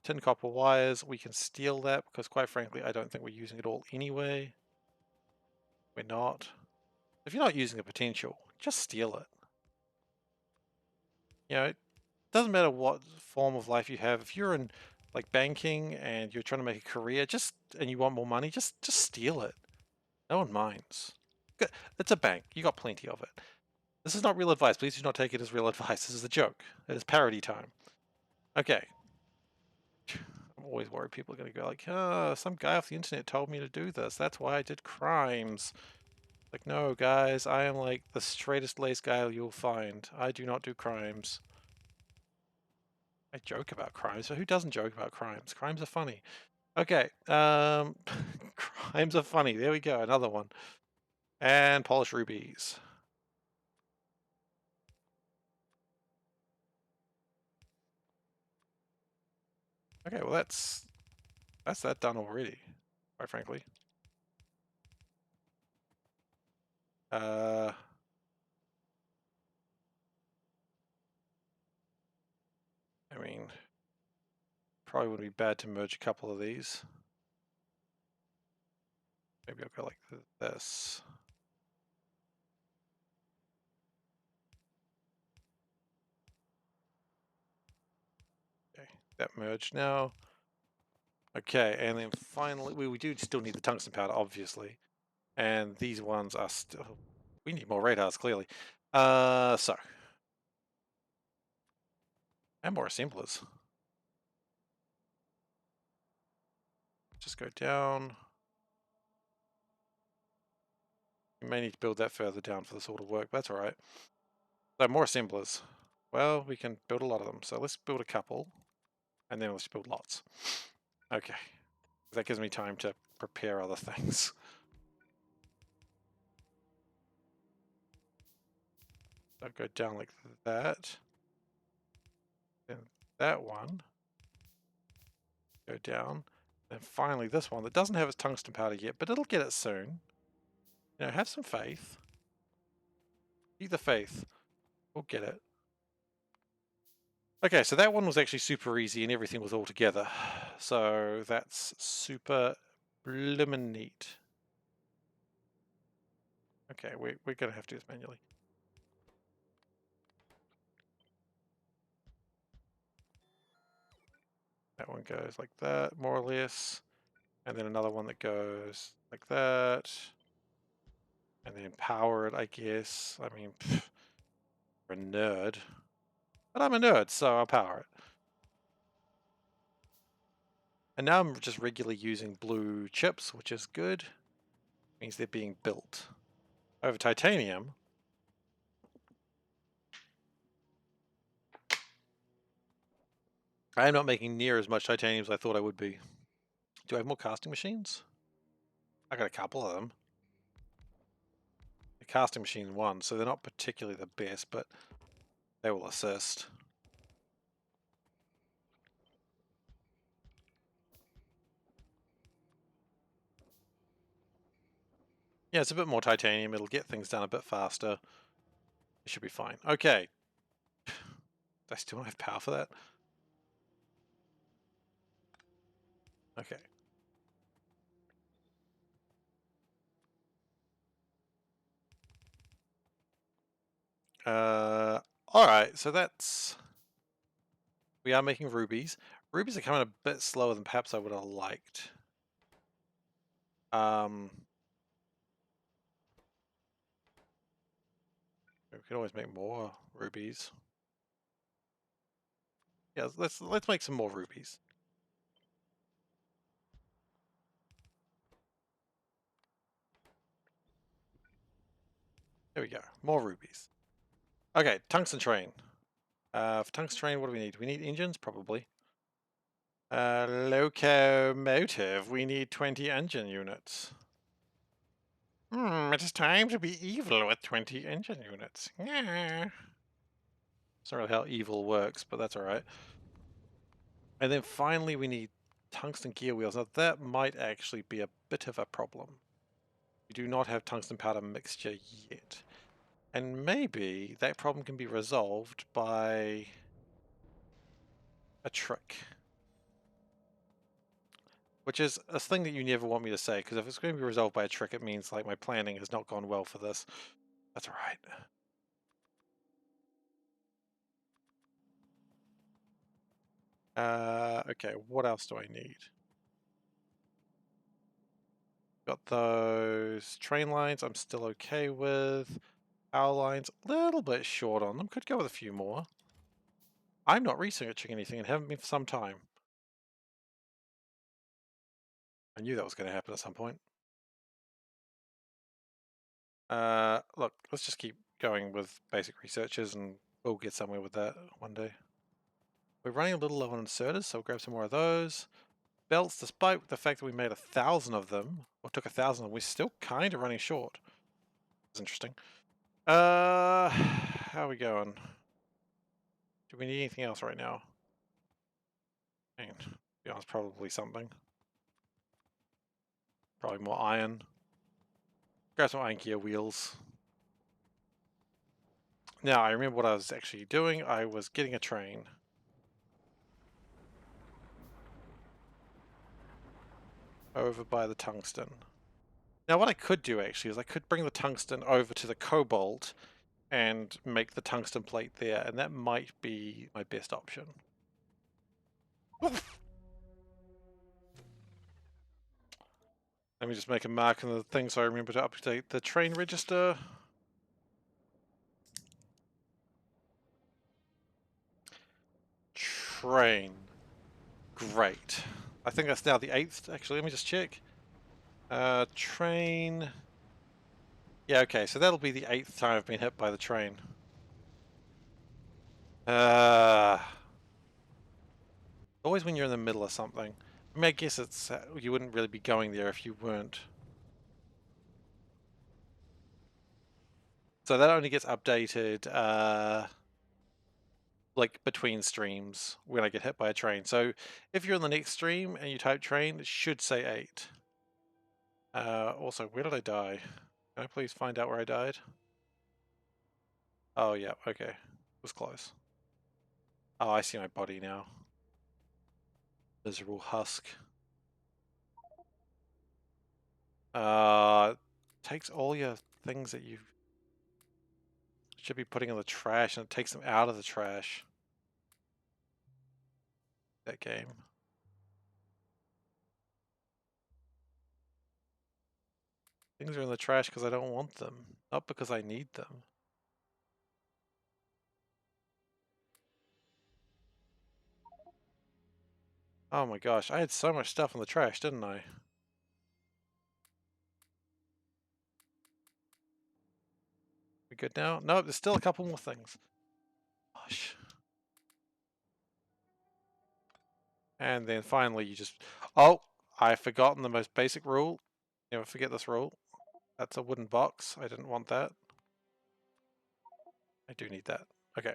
A: Tin copper wires, we can steal that because quite frankly, I don't think we're using it all anyway. We're not. If you're not using the potential, just steal it. You know, it doesn't matter what form of life you have. If you're in like banking and you're trying to make a career, and you want more money, just steal it. No one minds. It's a bank. You got plenty of it. This is not real advice. Please do not take it as real advice. This is a joke. It is parody time. Okay. I'm always worried people are going to go like, oh, some guy off the internet told me to do this. That's why I did crimes. Like, no, guys, I am like the straightest laced guy you'll find. I do not do crimes. I joke about crimes, but who doesn't joke about crimes? Crimes are funny. Okay, crimes are funny. There we go, another one. And polished rubies. Okay, well that's that done already, quite frankly. I mean, probably would be bad to merge a couple of these. Maybe I'll go like this. Okay, that merged now. Okay, and then finally, we do still need the tungsten powder, obviously. And these ones are still... We need more radars, clearly. So. And more assemblers. Just go down. You may need to build that further down for this all to work, but that's alright. So, more assemblers. Well, we can build a lot of them. So let's build a couple. And then let's build lots. Okay. That gives me time to prepare other things. I'll go down like that. Then that one. Go down. And finally this one that doesn't have its tungsten powder yet, but it'll get it soon. You know, have some faith. Keep the faith. We'll get it. Okay, so that one was actually super easy and everything was all together. So that's super blimmin' neat. Okay, we're going to have to do this manually. That one goes like that, more or less. And then another one that goes like that. And then power it, I guess. I mean, you're a nerd. But I'm a nerd, so I'll power it. And now I'm just regularly using blue chips, which is good. Means they're being built. Over titanium. I am not making near as much titanium as I thought I would be. Do I have more casting machines? I got a couple of them. The casting machine one, so they're not particularly the best, but they will assist. Yeah, it's a bit more titanium. It'll get things done a bit faster. It should be fine. Okay. I still don't have power for that. Okay. Alright, so that's... We are making rubies. Rubies are coming a bit slower than perhaps I would have liked. We could always make more rubies. Yeah, let's make some more rubies. There we go. More rubies. Okay, tungsten train. For tungsten train, what do we need? We need engines, probably. Locomotive. We need 20 engine units. It is time to be evil with 20 engine units. Yeah. It's not really how evil works, but that's alright. And then finally we need tungsten gear wheels. Now that might actually be a bit of a problem. We do not have tungsten powder mixture yet. And maybe that problem can be resolved by a trick. Which is a thing that you never want me to say, because if it's going to be resolved by a trick, it means like my planning has not gone well for this. That's alright. Okay, what else do I need? Got those train lines I'm still okay with. Power lines, a little bit short on them. Could go with a few more. I'm not researching anything and haven't been for some time. I knew that was going to happen at some point. Look, let's just keep going with basic researches and we'll get somewhere with that one day. We're running a little low on inserters, so we'll grab some more of those. Belts, despite the fact that we made 1,000 of them, or took 1,000 of them, we're still kind of running short. That's interesting. How are we going? Do we need anything else right now? And to be honest, probably something. Probably more iron. Grab some iron gear wheels. Now, I remember what I was actually doing. I was getting a train. Over by the tungsten. Now, what I could do actually is I could bring the tungsten over to the cobalt and make the tungsten plate there, and that might be my best option. Let me just make a mark in the thing so I remember to update the train register. Train. Great. I think that's now the 8th, actually. Let me just check. Train. Yeah, okay, so that'll be the 8th time I've been hit by the train. Always when you're in the middle of something. I mean, I guess it's you wouldn't really be going there if you weren't. So that only gets updated like between streams when I get hit by a train. So if you're in the next stream and you type train, it should say 8. Also, where did I die? Can I please find out where I died? Oh, yeah, okay. It was close. Oh, I see my body now. Miserable husk. Takes all your things that you should be putting in the trash, and it takes them out of the trash. That game. Things are in the trash because I don't want them, not because I need them. Oh my gosh, I had so much stuff in the trash, didn't I? We good now? No, there's still a couple more things. Gosh. And then finally you just... Oh, I've forgotten the most basic rule. Never forget this rule. That's a wooden box. I didn't want that. I do need that. Okay.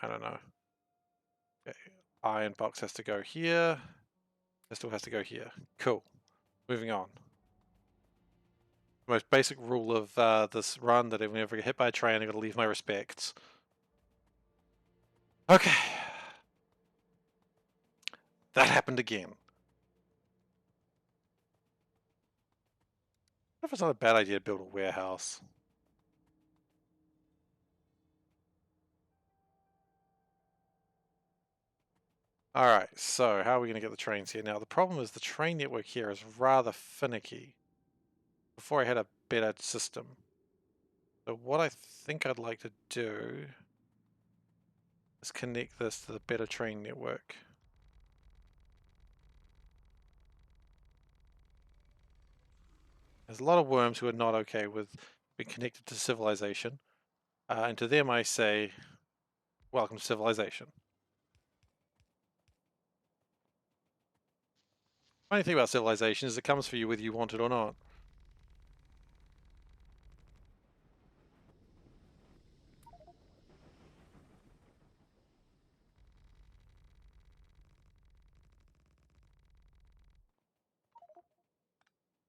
A: I don't know. Okay. Iron box has to go here. This still has to go here. Cool. Moving on. The most basic rule of this run, that if I ever get hit by a train, I gotta leave my respects. Okay. That happened again. What if it's not a bad idea to build a warehouse? Alright, so how are we going to get the trains here? Now, the problem is the train network here is rather finicky. Before I had a better system. So what I think I'd like to do is connect this to the better train network. There's a lot of worms who are not okay with being connected to civilization. And to them I say, welcome to civilization. Funny thing about civilization is it comes for you whether you want it or not.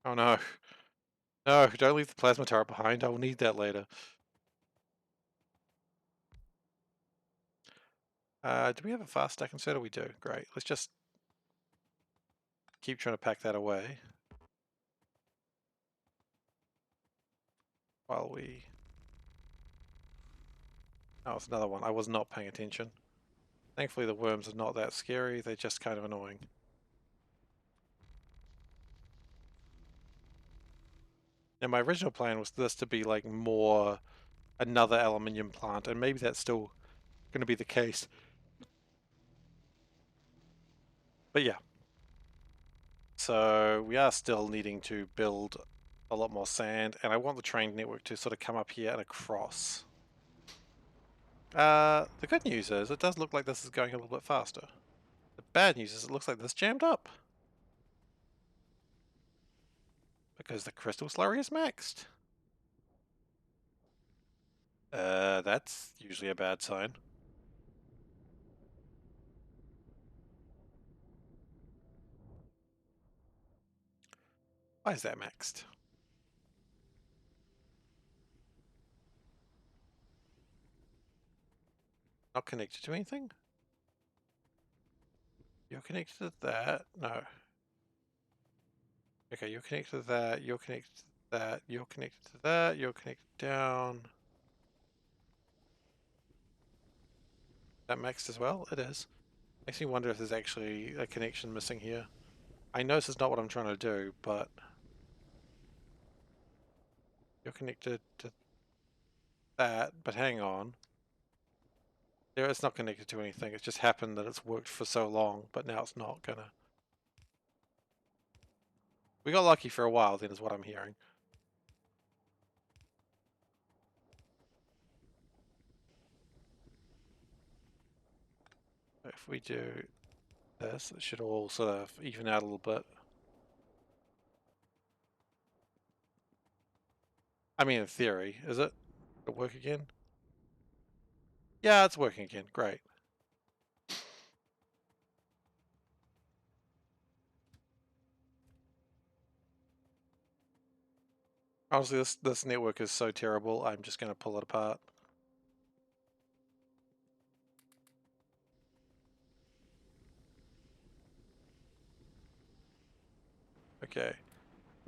A: Oh no. No, don't leave the plasma turret behind. I will need that later. Do we have a fast stack inserter? We do. Great. Let's just keep trying to pack that away. While we... Oh, it's another one. I was not paying attention. Thankfully the worms are not that scary. They're just kind of annoying. And my original plan was this to be like more another aluminium plant, and maybe that's still going to be the case. But yeah. So we are still needing to build a lot more sand, and I want the train network to sort of come up here and across. The good news is it does look like this is going a little bit faster. The bad news is it looks like this jammed up. Because the crystal slurry is maxed. That's usually a bad sign. Why is that maxed? Not connected to anything? You're connected to that? No. Okay, you're connected to that, you're connected to that, you're connected to that, you're connected down. That maxed as well? It is. Makes me wonder if there's actually a connection missing here. I know this is not what I'm trying to do, but... You're connected to that, but hang on. There, it's not connected to anything, it's just happened that it's worked for so long, but now it's not gonna. We got lucky for a while then is what I'm hearing. If we do this, it should all sort of even out a little bit. I mean, in theory, is it? It'll work again? Yeah, it's working again. Great. Honestly, this network is so terrible, I'm just going to pull it apart. Okay.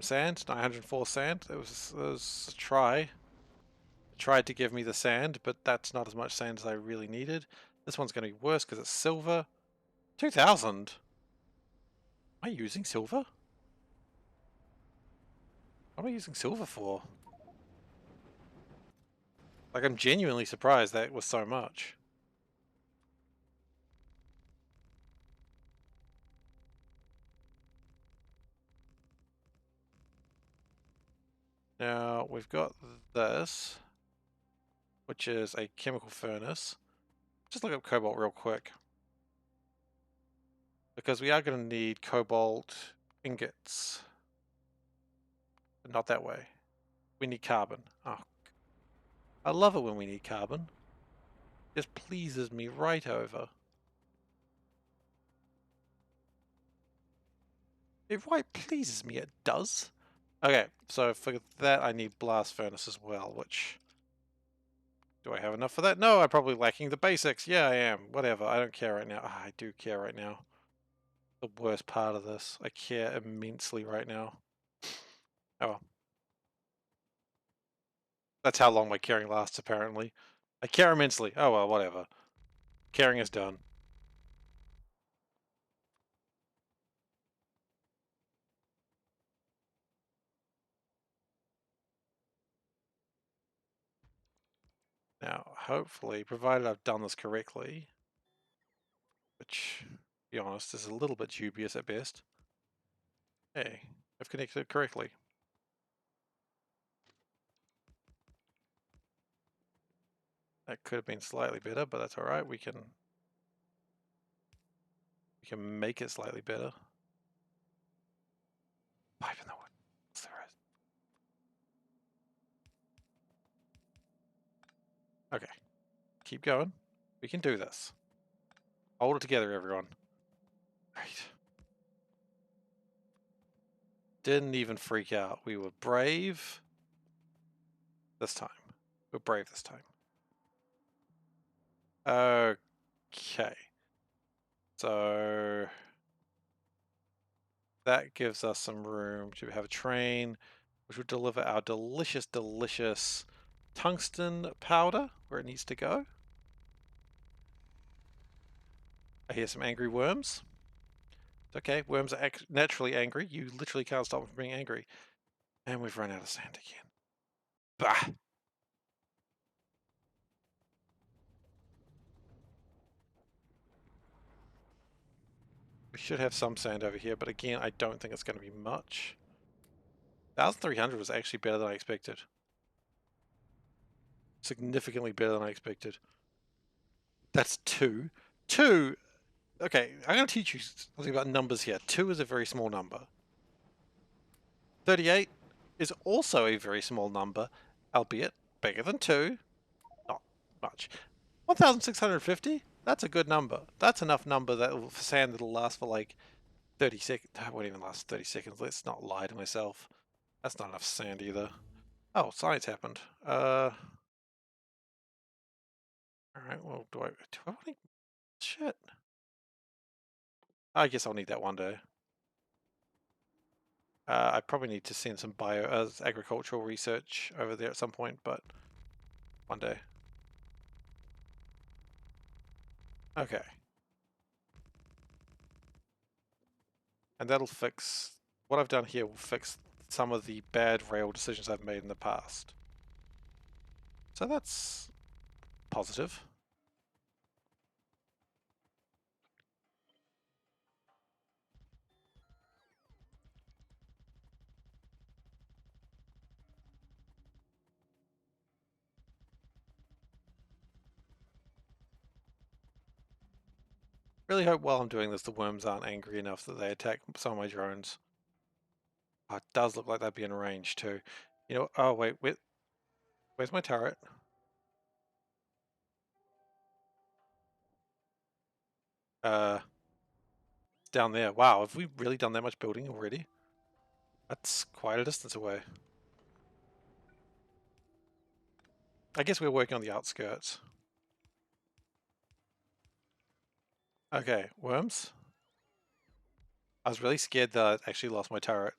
A: Sand, 904 sand. It was a try. It tried to give me the sand, but that's not as much sand as I really needed. This one's going to be worse because it's silver. 2,000? Am I using silver? What am I using silver for? Like, I'm genuinely surprised that it was so much. Now, we've got this, which is a chemical furnace. Just look up cobalt real quick. Because we are going to need cobalt ingots. But not that way. We need carbon. Oh, I love it when we need carbon. Just pleases me right over. It right pleases me, it does. Okay, so for that I need blast furnace as well, which... Do I have enough for that? No, I'm probably lacking the basics. Yeah, I am. Whatever, I don't care right now. Ah, I do care right now. The worst part of this. I care immensely right now. Oh well. That's how long my caring lasts, apparently. I care immensely. Oh well, whatever. Caring is done. Now, hopefully, provided I've done this correctly, which, to be honest, is a little bit dubious at best. Hey, I've connected it correctly. That could have been slightly better, but that's alright. We can make it slightly better. Pipe in the wood. What's the rest? Okay. Keep going. We can do this. Hold it together, everyone. Right. Didn't even freak out. We were brave this time. We're brave this time. Okay. So that gives us some room to have a train which will deliver our delicious, delicious tungsten powder where it needs to go. I hear some angry worms. It's okay, worms are naturally angry. You literally can't stop them from being angry. And we've run out of sand again. Bah! We should have some sand over here, but again, I don't think it's going to be much. 1,300 was actually better than I expected. Significantly better than I expected. That's 2. 2! Okay, I'm going to teach you something about numbers here. 2 is a very small number. 38 is also a very small number, albeit bigger than 2. Not much. 1,650? That's a good number. That's enough number that for sand that'll last for like 30 seconds. That won't even last 30 seconds. Let's not lie to myself. That's not enough sand either. Oh, science happened. Alright, well, do I want to... Shit. I guess I'll need that one day. I probably need to send some agricultural research over there at some point, but one day. Okay. And that'll fix... What I've done here will fix some of the bad rail decisions I've made in the past. So that's positive. Really hope while I'm doing this the worms aren't angry enough that they attack some of my drones. Oh, it does look like they'd be in range too. You know, oh wait, where's my turret? It's down there. Wow, have we really done that much building already? That's quite a distance away. I guess we're working on the outskirts. Okay, worms. I was really scared that I actually lost my turret.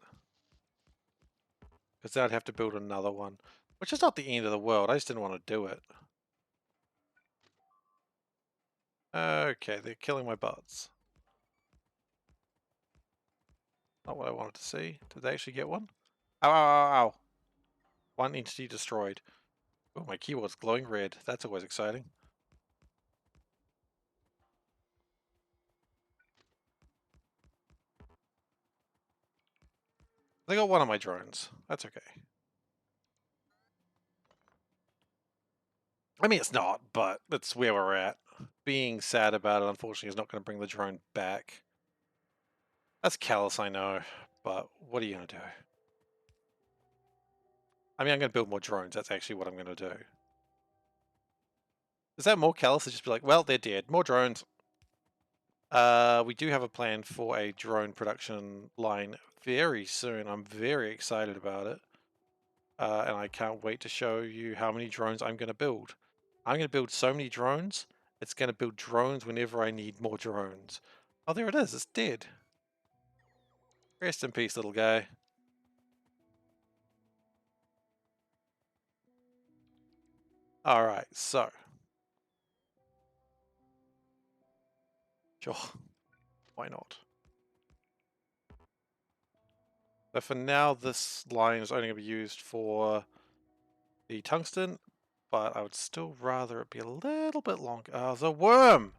A: Because then I'd have to build another one. Which is not the end of the world, I just didn't want to do it. Okay, they're killing my butts. Not what I wanted to see. Did they actually get one? Ow, ow, ow, ow. One entity destroyed. Oh, my keyboard's glowing red. That's always exciting. They got one of my drones. That's okay. I mean, it's not, but that's where we're at. Being sad about it, unfortunately, is not going to bring the drone back. That's callous, I know, but what are you going to do? I mean, I'm going to build more drones. That's actually what I'm going to do. Is that more callous to just be like, well, they're dead. More drones. We do have a plan for a drone production line very soon. I'm very excited about it. And I can't wait to show you how many drones I'm going to build. I'm going to build so many drones, it's going to build drones whenever I need more drones. Oh, there it is. It's dead. Rest in peace, little guy. Alright, so. Sure. Why not? So for now, this line is only going to be used for the tungsten, but I would still rather it be a little bit longer. Oh, the worm!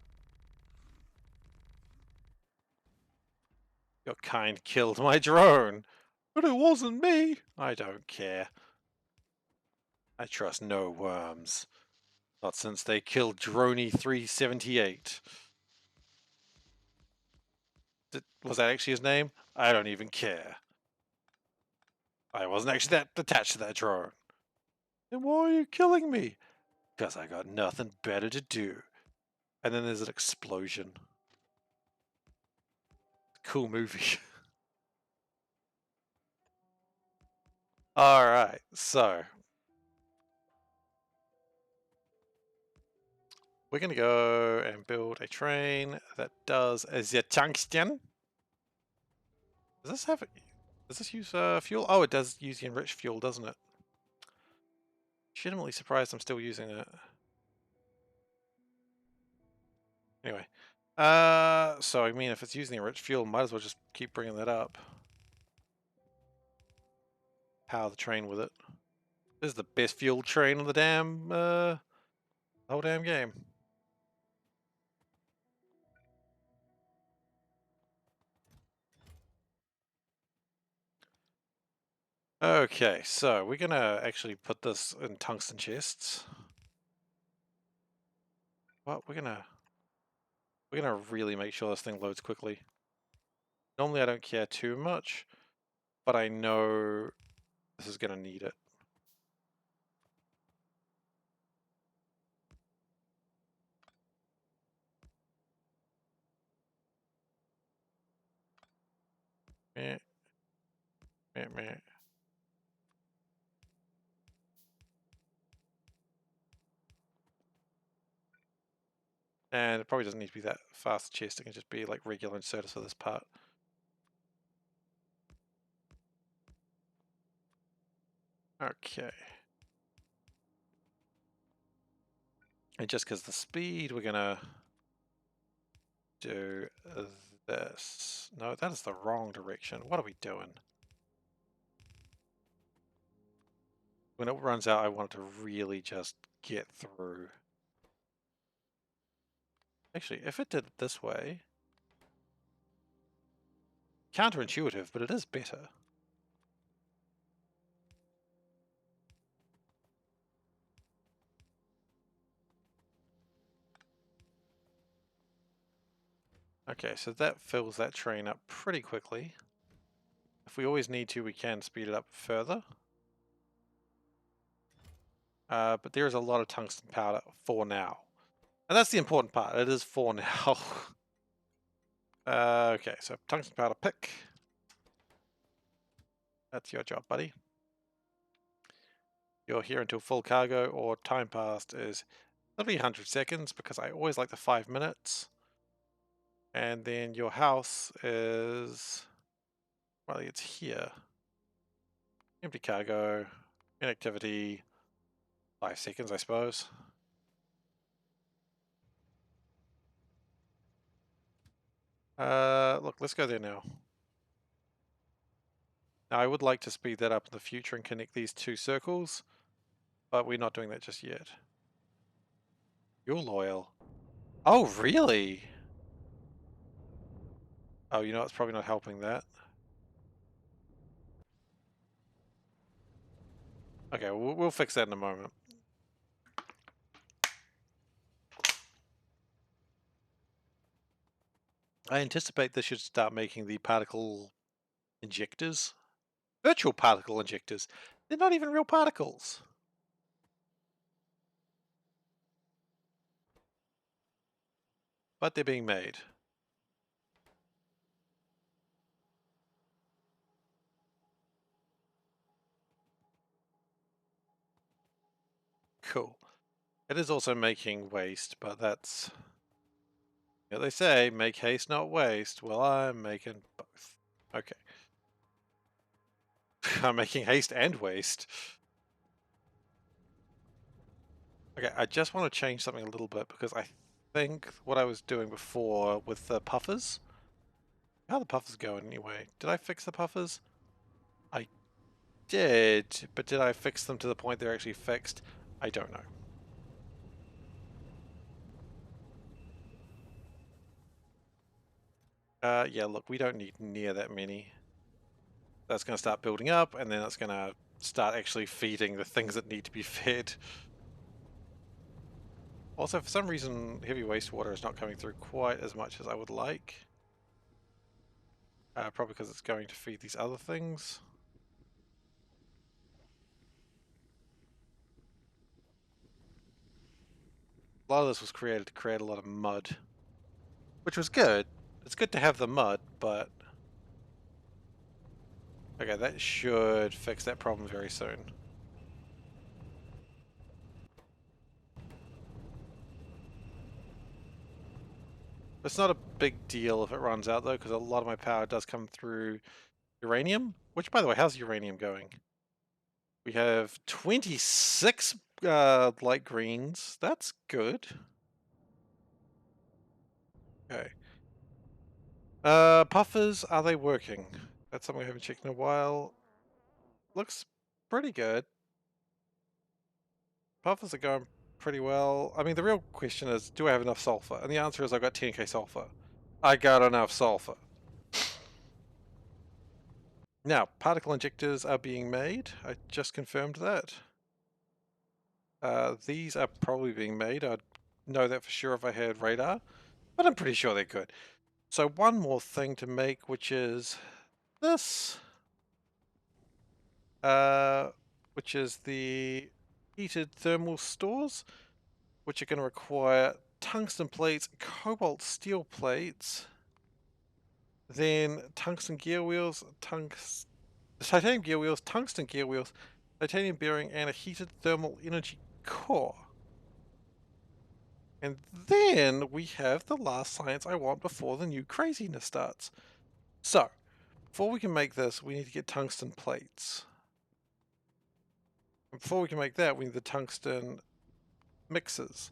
A: Your kind killed my drone, but it wasn't me. I don't care. I trust no worms. Not since they killed Droney 378. Was that actually his name? I don't even care. I wasn't actually that attached to that drone. Then why are you killing me? Because I got nothing better to do. And then there's an explosion. Cool movie. Alright, so. We're going to go and build a train that does the tungsten. Does this have... Does this use fuel? Oh, it does use the enriched fuel, doesn't it? Legitimately surprised I'm still using it. Anyway. So I mean, if it's using the enriched fuel, might as well just keep bringing that up. Power the train with it. This is the best fuel train on the damn, whole damn game. Okay, so we're gonna actually put this in tungsten chests. Well, we're gonna really make sure this thing loads quickly. Normally I don't care too much, but I know this is gonna need it. Meh. Meh, meh. And it probably doesn't need to be that fast chest, it can just be like regular inserters for this part. Okay. And just because the speed, we're gonna do this. No, that is the wrong direction. What are we doing? When it runs out, I want it to really just get through. Actually, if it did it this way, counterintuitive, but it is better. Okay, so that fills that train up pretty quickly. If we always need to, we can speed it up further. But there is a lot of tungsten powder for now. And that's the important part. It is for now. Okay, so tungsten powder pick. That's your job, buddy. You're here until full cargo, or time passed is literally 100 seconds, because I always like the 5 minutes. And then your house is, well, it's here. Empty cargo, inactivity, 5 seconds, I suppose. Look, let's go there now. Now, I would like to speed that up in the future and connect these 2 circles, but we're not doing that just yet. You're loyal. Oh, really? Oh, you know, it's probably not helping that. Okay, we'll fix that in a moment. I anticipate this should start making the particle injectors. Virtual particle injectors. They're not even real particles. But they're being made. Cool. It is also making waste, but that's... You know, they say, make haste, not waste. Well, I'm making both. Okay. I'm making haste and waste. Okay, I just want to change something a little bit, because I think what I was doing before with the puffers... How are the puffers going anyway? Did I fix the puffers? I did, but did I fix them to the point they're actually fixed? I don't know. Yeah, look, we don't need near that many. That's going to start building up, and then it's going to start actually feeding the things that need to be fed. Also, for some reason, heavy wastewater is not coming through quite as much as I would like. Probably because it's going to feed these other things. A lot of this was created to create a lot of mud, which was good. It's good to have the mud, but... Okay, that should fix that problem very soon. It's not a big deal if it runs out, though, because a lot of my power does come through uranium. Which, by the way, how's uranium going? We have 26 light greens. That's good. Okay. Puffers, are they working? That's something we haven't checked in a while. Looks pretty good. Puffers are going pretty well. I mean, the real question is, do I have enough sulfur? And the answer is I've got 10k sulfur. I got enough sulfur. Now, particle injectors are being made. I just confirmed that. These are probably being made. I'd know that for sure if I had radar, but I'm pretty sure they're good. So one more thing to make, which is this, which is the heated thermal stores, which are going to require tungsten plates, cobalt steel plates, then tungsten gear wheels, titanium gear wheels, tungsten gear wheels, titanium bearing, and a heated thermal energy core. And then we have the last science I want before the new craziness starts. So, before we can make this, we need to get tungsten plates. And before we can make that, we need the tungsten mixers.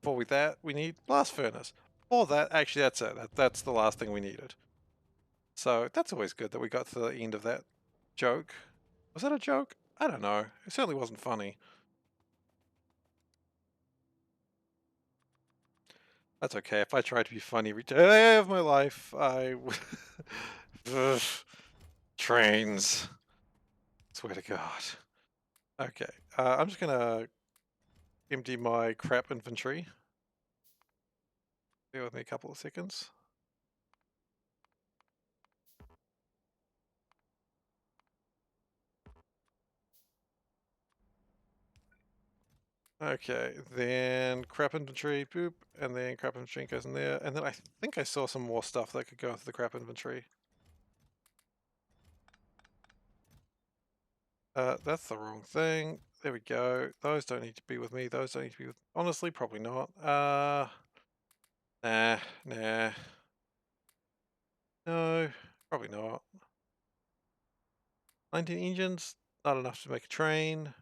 A: Before that, we need blast furnace. For that, actually, that's it. That's the last thing we needed. So that's always good that we got to the end of that joke. Was that a joke? I don't know. It certainly wasn't funny. That's okay. If I try to be funny every day of my life, I... Ugh. Trains. Swear to God. Okay. I'm just gonna empty my crap inventory. Bear with me a couple of seconds. Okay, then crap inventory, boop, and then crap inventory goes in there, and then I think I saw some more stuff that could go into the crap inventory. That's the wrong thing. there we go. Those don't need to be with me. Those don't need to be with... Honestly, probably not. Nah. No, probably not. 19 engines, not enough to make a train.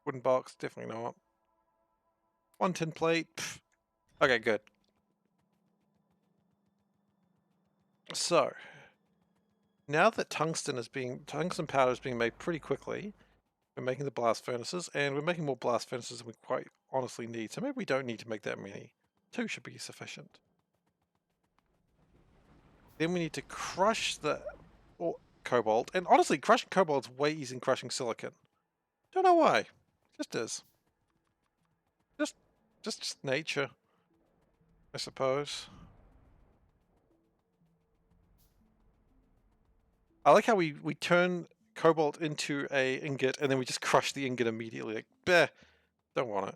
A: Wooden box, definitely not. 1 tin plate. Pff. Okay, good. So, now that tungsten powder is being made pretty quickly, we're making the blast furnaces, and we're making more blast furnaces than we quite honestly need. So maybe we don't need to make that many. 2 should be sufficient. Then we need to crush the cobalt, and honestly, crushing cobalt is way easier than crushing silicon. Don't know why. Just is. Just nature, I suppose. I like how we turn cobalt into a ingot and then we just crush the ingot immediately. Like, bleh, don't want it.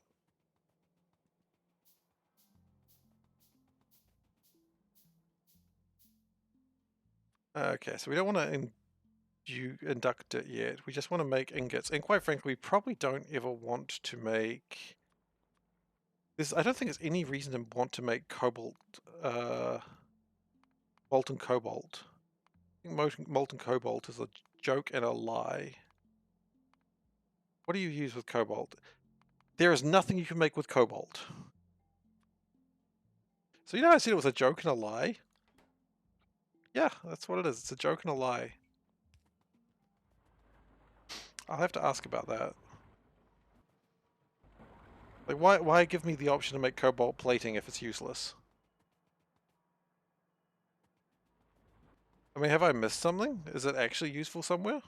A: Okay, so we don't want to induct it yet. We just want to make ingots. And quite frankly, we probably don't ever want to make... I don't think there's any reason to want to make cobalt, molten cobalt. I think molten cobalt is a joke and a lie. What do you use with cobalt? There is nothing you can make with cobalt. So you know I said it was a joke and a lie? Yeah, that's what it is. It's a joke and a lie. I'll have to ask about that. Like, why give me the option to make cobalt plating if it's useless? I mean, have I missed something? Is it actually useful somewhere?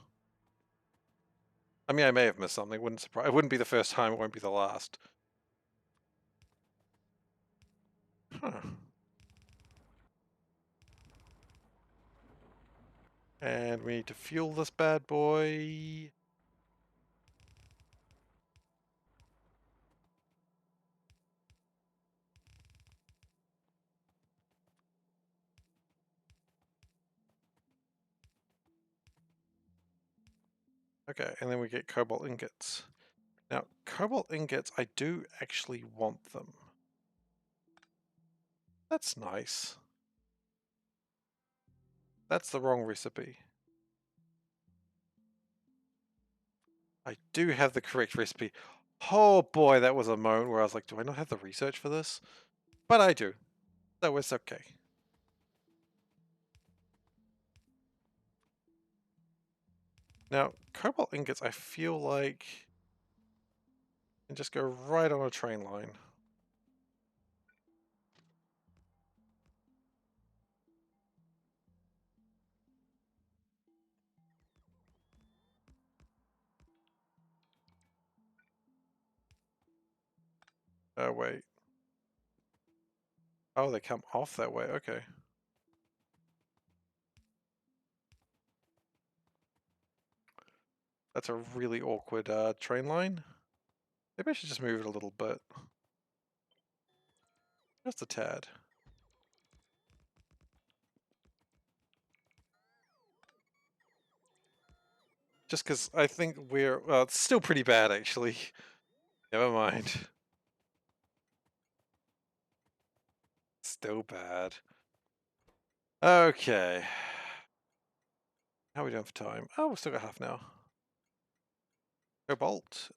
A: I mean, I may have missed something. It wouldn't be the first time. It won't be the last. Huh. And we need to fuel this bad boy. Okay, and then we get cobalt ingots. Now, cobalt ingots, I do actually want them. That's nice. That's the wrong recipe. I do have the correct recipe. Oh boy, that was a moment where I was like, do I not have the research for this? But I do. So it's okay. Now, cobalt ingots, I feel like can just go right on a train line. Oh, wait. Oh, they come off that way. Okay. That's a really awkward train line. Maybe I should just move it a little bit. Just a tad. Just because I think well, it's still pretty bad, actually. Never mind. Still bad. Okay. How are we doing for time? Oh, we've still got half now. Cobalt.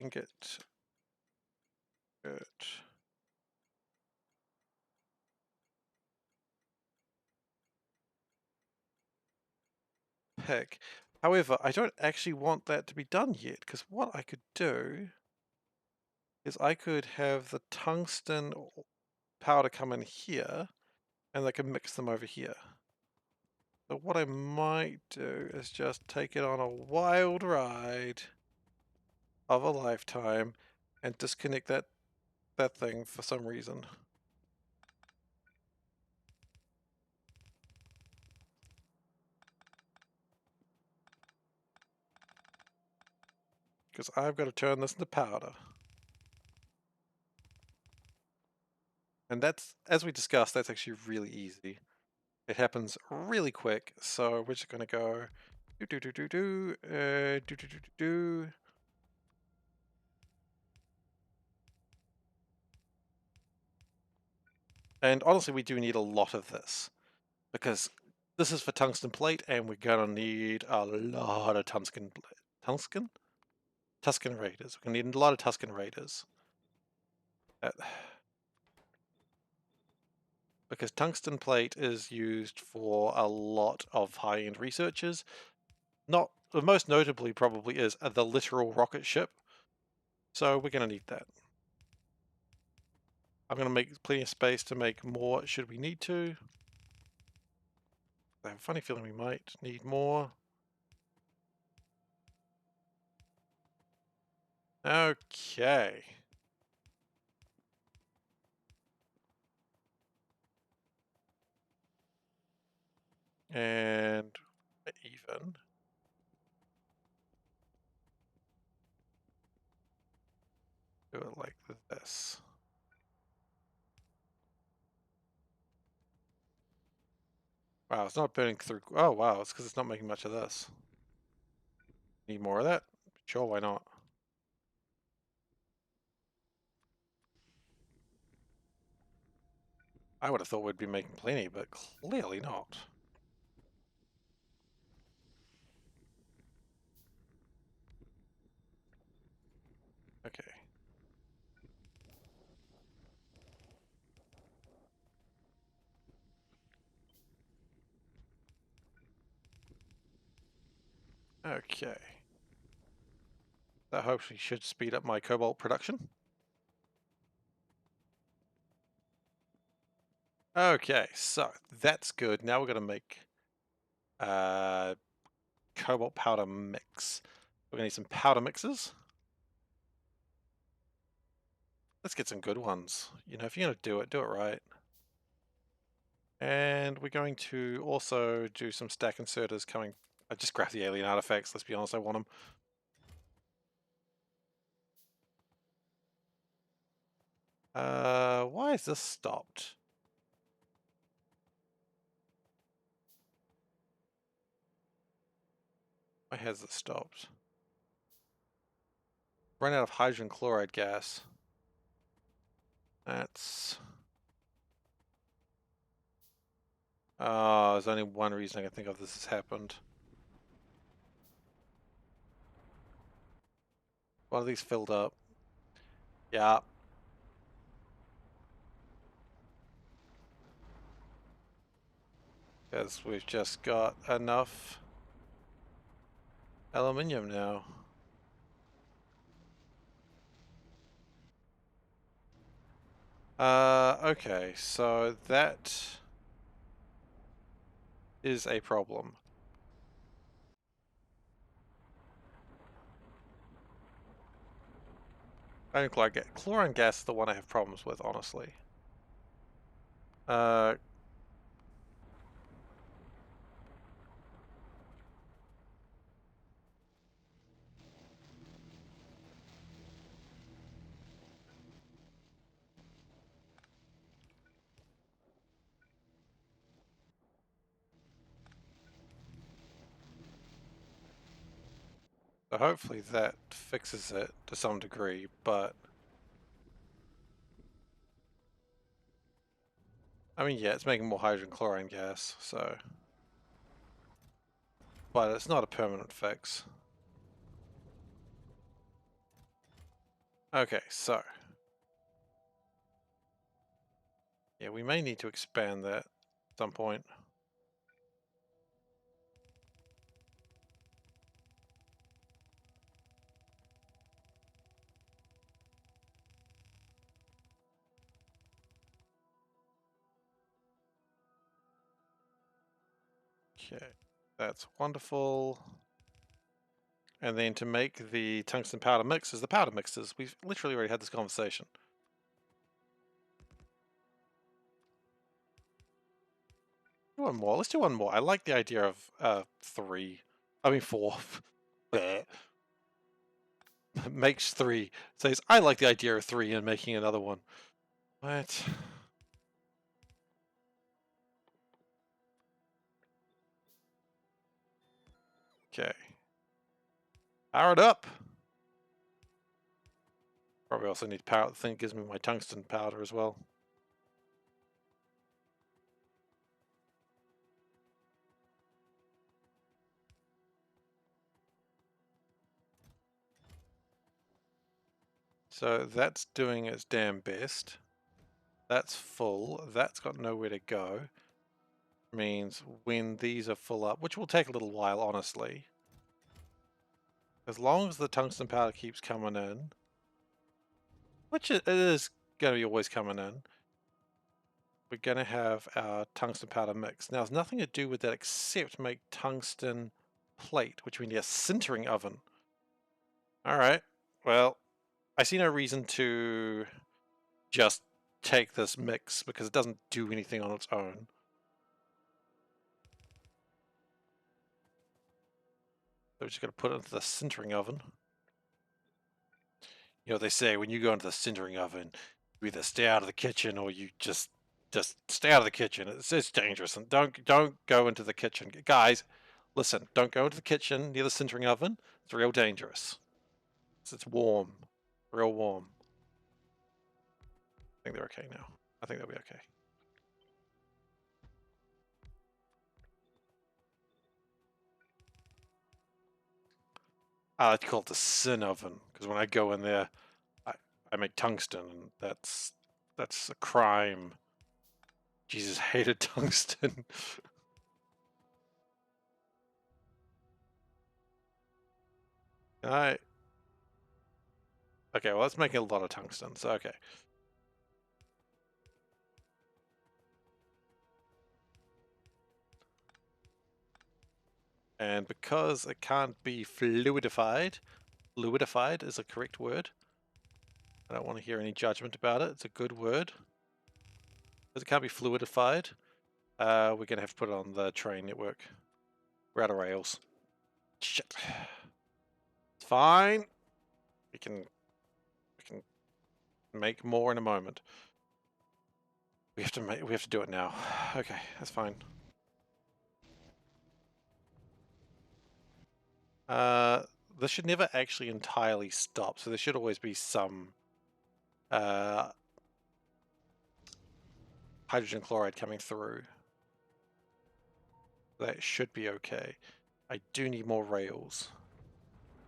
A: Ingot. Good. Heck. However, I don't actually want that to be done yet, because what I could do is I could have the tungsten powder come in here, and they can mix them over here. So what I might do is just take it on a wild ride of a lifetime and disconnect that thing for some reason. Because I've got to turn this into powder. And that's, as we discussed, that's actually really easy. It happens really quick, so we're just going to go Do. And honestly, we do need a lot of this because this is for tungsten plate, and we're gonna need a lot of Tuscan Raiders. We're gonna need a lot of Tuscan Raiders. Because tungsten plate is used for a lot of high-end researchers. Not most notably, probably is the literal rocket ship. So we're gonna need that. I'm gonna make plenty of space to make more should we need to. I have a funny feeling we might need more. Okay. And even. Do it like this. Wow, it's not burning through. Oh, wow, it's because it's not making much of this. Need more of that? Sure, why not? I would have thought we'd be making plenty, but clearly not. Okay. Okay. That hopefully should speed up my cobalt production. Okay, so that's good. Now we're going to make cobalt powder mix. We're going to need some powder mixes. Let's get some good ones. You know, if you're going to do it right. And we're going to also do some stack inserters coming. I just grabbed the alien artifacts, let's be honest, I want them. Why is this stopped? Why has this stopped? Run out of hydrogen chloride gas. That's... there's only one reason I can think of this has happened. One of these filled up. Yeah. Because we've just got enough aluminium now. Okay, so that is a problem. I don't like it. Chlorine gas is the one I have problems with, honestly. So hopefully that fixes it to some degree, but... I mean, yeah, it's making more hydrogen chlorine gas, so... But it's not a permanent fix. Okay, so... Yeah, we may need to expand that at some point. Okay, that's wonderful. And then to make the tungsten powder mixes, the powder mixes, we've literally already had this conversation. Do one more. Let's do one more. I like the idea of 3. I mean 4. Makes 3. Says, I like the idea of 3 and making another one. What? Okay. Power it up. Probably also need power. The thing gives me my tungsten powder as well. So that's doing its damn best. That's full. That's got nowhere to go. Means when these are full up, which will take a little while, honestly. As long as the tungsten powder keeps coming in, which it is going to be always coming in, we're going to have our tungsten powder mix. Now, there's nothing to do with that except make tungsten plate, which we need a sintering oven. Alright, well, I see no reason to just take this mix because it doesn't do anything on its own. So we're just going to put it into the sintering oven. You know, they say when you go into the sintering oven, you either stay out of the kitchen or you just stay out of the kitchen. It's dangerous, and don't go into the kitchen, guys. Listen, don't go into the kitchen near the sintering oven. It's real dangerous. It's warm, real warm. I think they're okay now. I think they'll be okay. I like to call it the sin oven because when I go in there, I make tungsten, and that's a crime. Jesus hated tungsten. Okay, well, that's making a lot of tungsten, so okay. And because it can't be fluidified is a correct word. I don't want to hear any judgment about it. It's a good word. Because it can't be fluidified, we're going to have to put it on the train network. We're out of rails. Shit. It's fine. We can make more in a moment. We have to do it now. Okay, that's fine. This should never actually entirely stop, so there should always be some hydrogen chloride coming through. That should be okay. I do need more rails.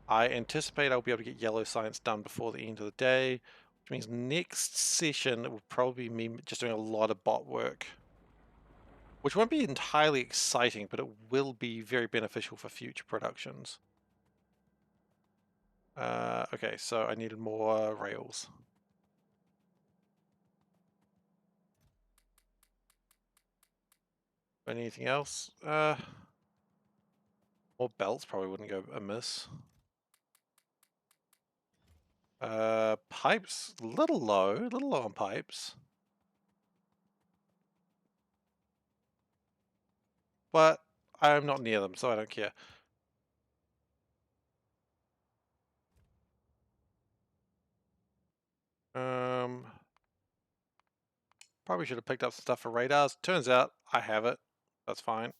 A: I anticipate I'll be able to get yellow science done before the end of the day, which means next session will probably be me just doing a lot of bot work. Which won't be entirely exciting, but it will be very beneficial for future productions. Okay, so I needed more rails. Anything else? More belts probably wouldn't go amiss. Pipes, a little low on pipes. But I'm not near them, so I don't care. Probably should have picked up some stuff for radars. Turns out I have it. That's fine.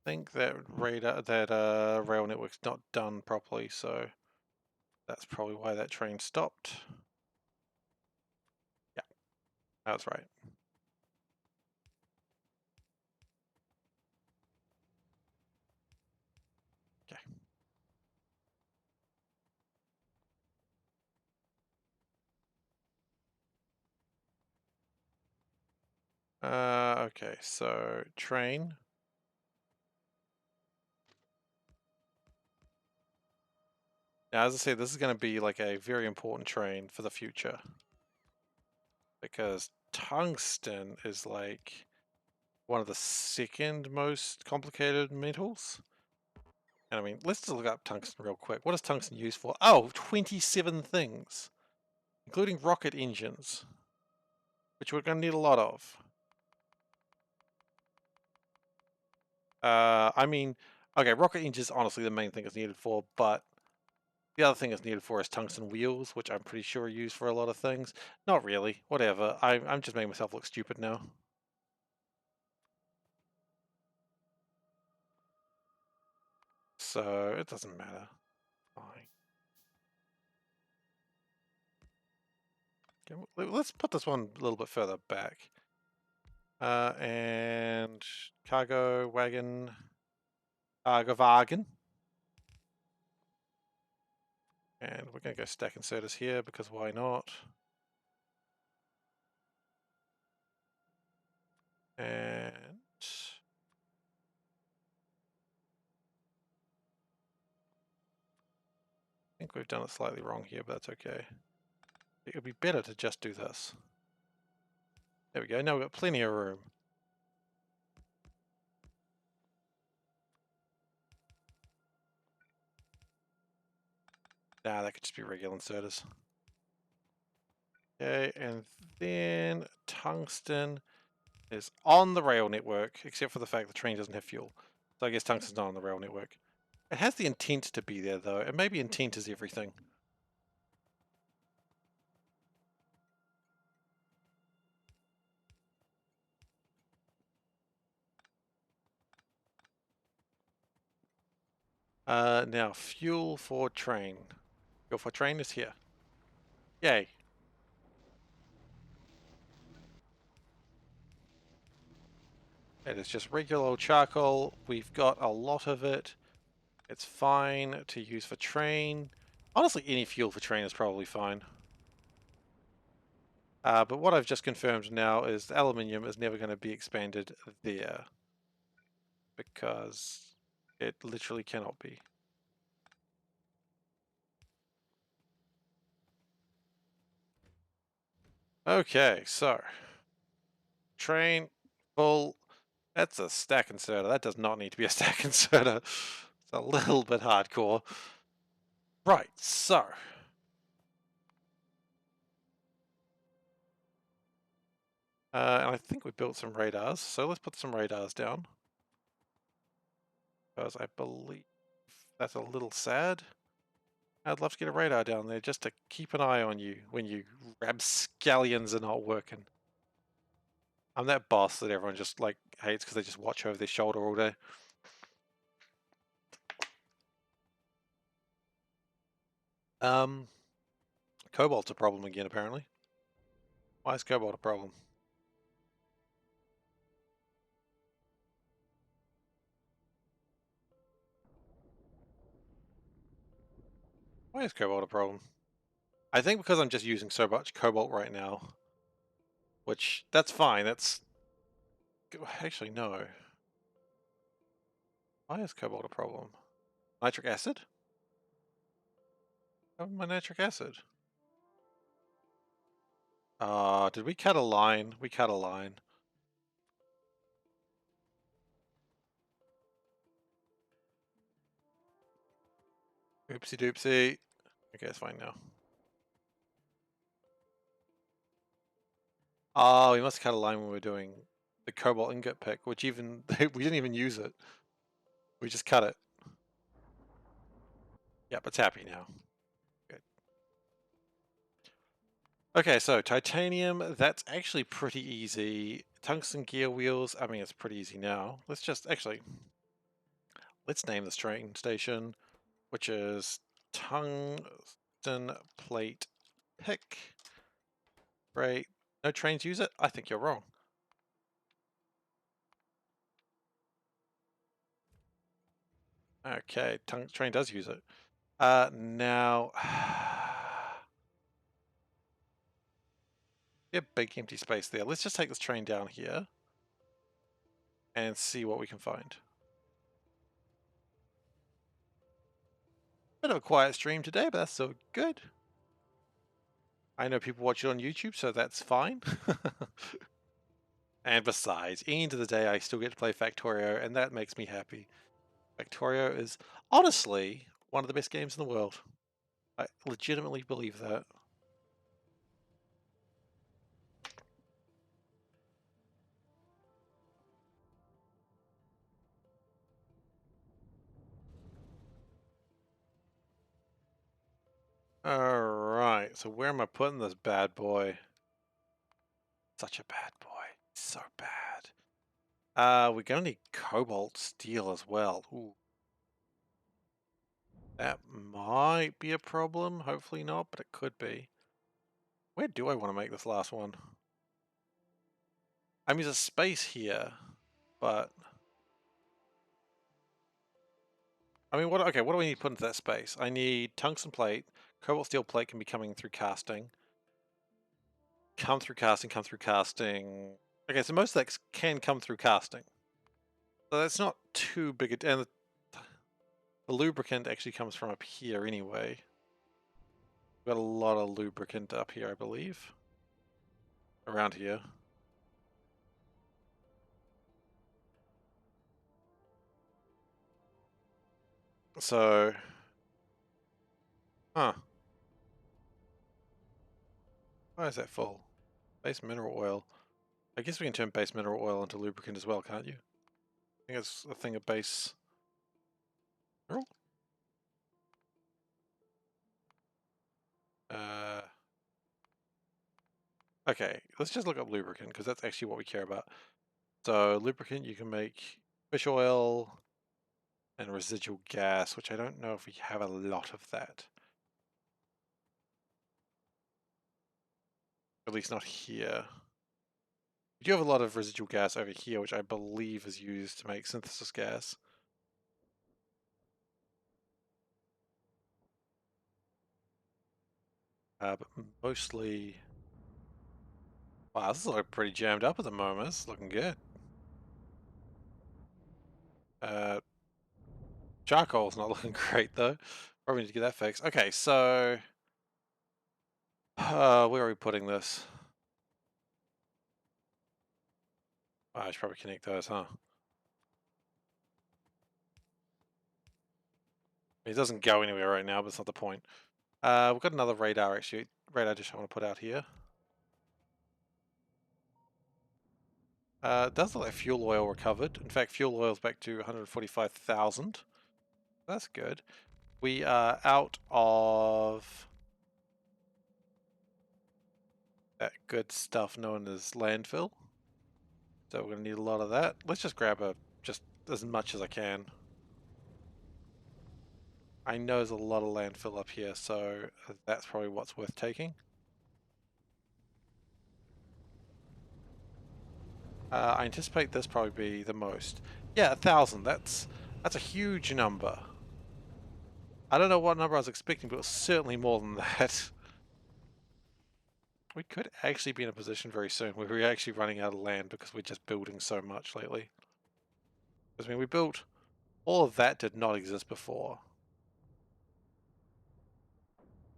A: I think that rail network's not done properly, so that's probably why that train stopped. Yeah, that's right. Okay. Okay, so train. Now, as I say, this is going to be like a very important train for the future. Because tungsten is like one of the second most complicated metals. And I mean, let's just look up tungsten real quick. What is tungsten used for? Oh, 27 things, including rocket engines, which we're going to need a lot of. I mean, okay, rocket engines honestly the main thing it's needed for, but The other thing it's needed for is tungsten wheels, which I'm pretty sure are used for a lot of things. Not really. Whatever. I'm just making myself look stupid now. So it doesn't matter. Fine. Okay, let's put this one a little bit further back. And cargo wagon. Cargo wagon. And we're going to go stack inserters here because why not? And I think we've done it slightly wrong here, but that's okay. It would be better to just do this. There we go. Now we've got plenty of room. Nah, that could just be regular inserters. Okay, and then tungsten is on the rail network, except for the fact the train doesn't have fuel. So I guess tungsten's not on the rail network. It has the intent to be there, though, and maybe intent is everything. Now, fuel for train. Fuel for train is here. Yay. It is just regular old charcoal. We've got a lot of it. It's fine to use for train. Honestly, any fuel for train is probably fine. But what I've just confirmed now is the aluminium is never going to be expanded there. Because it literally cannot be. Okay, so train full. That's a stack inserter. That does not need to be a stack inserter. It's a little bit hardcore. Right, so and I think we built some radars, so let's put some radars down. Because I believe that's a little sad. I'd love to get a radar down there just to keep an eye on you when you rapscallions are not working. I'm that boss that everyone just like hates because they just watch over their shoulder all day. Cobalt's a problem again, apparently. Why is cobalt a problem? Why is cobalt a problem? I think because I'm just using so much cobalt right now. Which, that's fine, that's... Actually, no. Why is cobalt a problem? Nitric acid? Oh, my nitric acid. Did we cut a line? We cut a line. Oopsie doopsie. Okay, it's fine now. Oh, we must have cut a line when we were doing the cobalt ingot pick, which even we didn't even use it. We just cut it. Yep, it's happy now. Good. Okay, so titanium, that's actually pretty easy. Tungsten gear wheels, I mean, it's pretty easy now. Let's just, actually, let's name this train station, which is tungsten plate pick. Great. No trains use it? I think you're wrong. Okay, train does use it. Now, a big empty space there. Let's just take this train down here and see what we can find. Bit of a quiet stream today, but that's so good. I know people watch it on YouTube, so that's fine. And besides, end of the day, I still get to play Factorio, and that makes me happy. Factorio is honestly one of the best games in the world. I legitimately believe that. Alright, so where am I putting this bad boy? Such a bad boy. So bad. We're gonna need cobalt steel as well. Ooh. That might be a problem. Hopefully not, but it could be. Where do I want to make this last one? I mean, there's a space here, but... I mean, okay, what do I need to put into that space? I need tungsten plate. Cobalt steel plate can be coming through casting. Come through casting, come through casting. Okay, so most of that can come through casting. So that's not too big a... And the lubricant actually comes from up here anyway. We've got a lot of lubricant up here, I believe. Around here. So... Huh. Why is that full? Base mineral oil. I guess we can turn base mineral oil into lubricant as well, can't you? I think it's a thing of base mineral? Okay, let's just look up lubricant, because that's actually what we care about. So, lubricant, you can make fish oil and residual gas, which I don't know if we have a lot of that. At least not here. We do have a lot of residual gas over here, which I believe is used to make synthesis gas. But mostly... Wow, this is looking pretty jammed up at the moment. It's looking good. Charcoal's not looking great, though. Probably need to get that fixed. Okay, so... where are we putting this? Oh, I should probably connect those, huh? It doesn't go anywhere right now, but it's not the point. We've got another radar, actually. Radar dish I want to put out here. It does look like fuel oil recovered. In fact, fuel oil's back to 145,000. That's good. We are out of that good stuff known as landfill. So we're going to need a lot of that. Let's just grab just as much as I can. I know there's a lot of landfill up here, so that's probably what's worth taking. I anticipate this probably be the most. Yeah, 1,000. That's a huge number. I don't know what number I was expecting, but it was certainly more than that. We could actually be in a position very soon where we're actually running out of land because we're just building so much lately. Because I mean, we built... All of that did not exist before.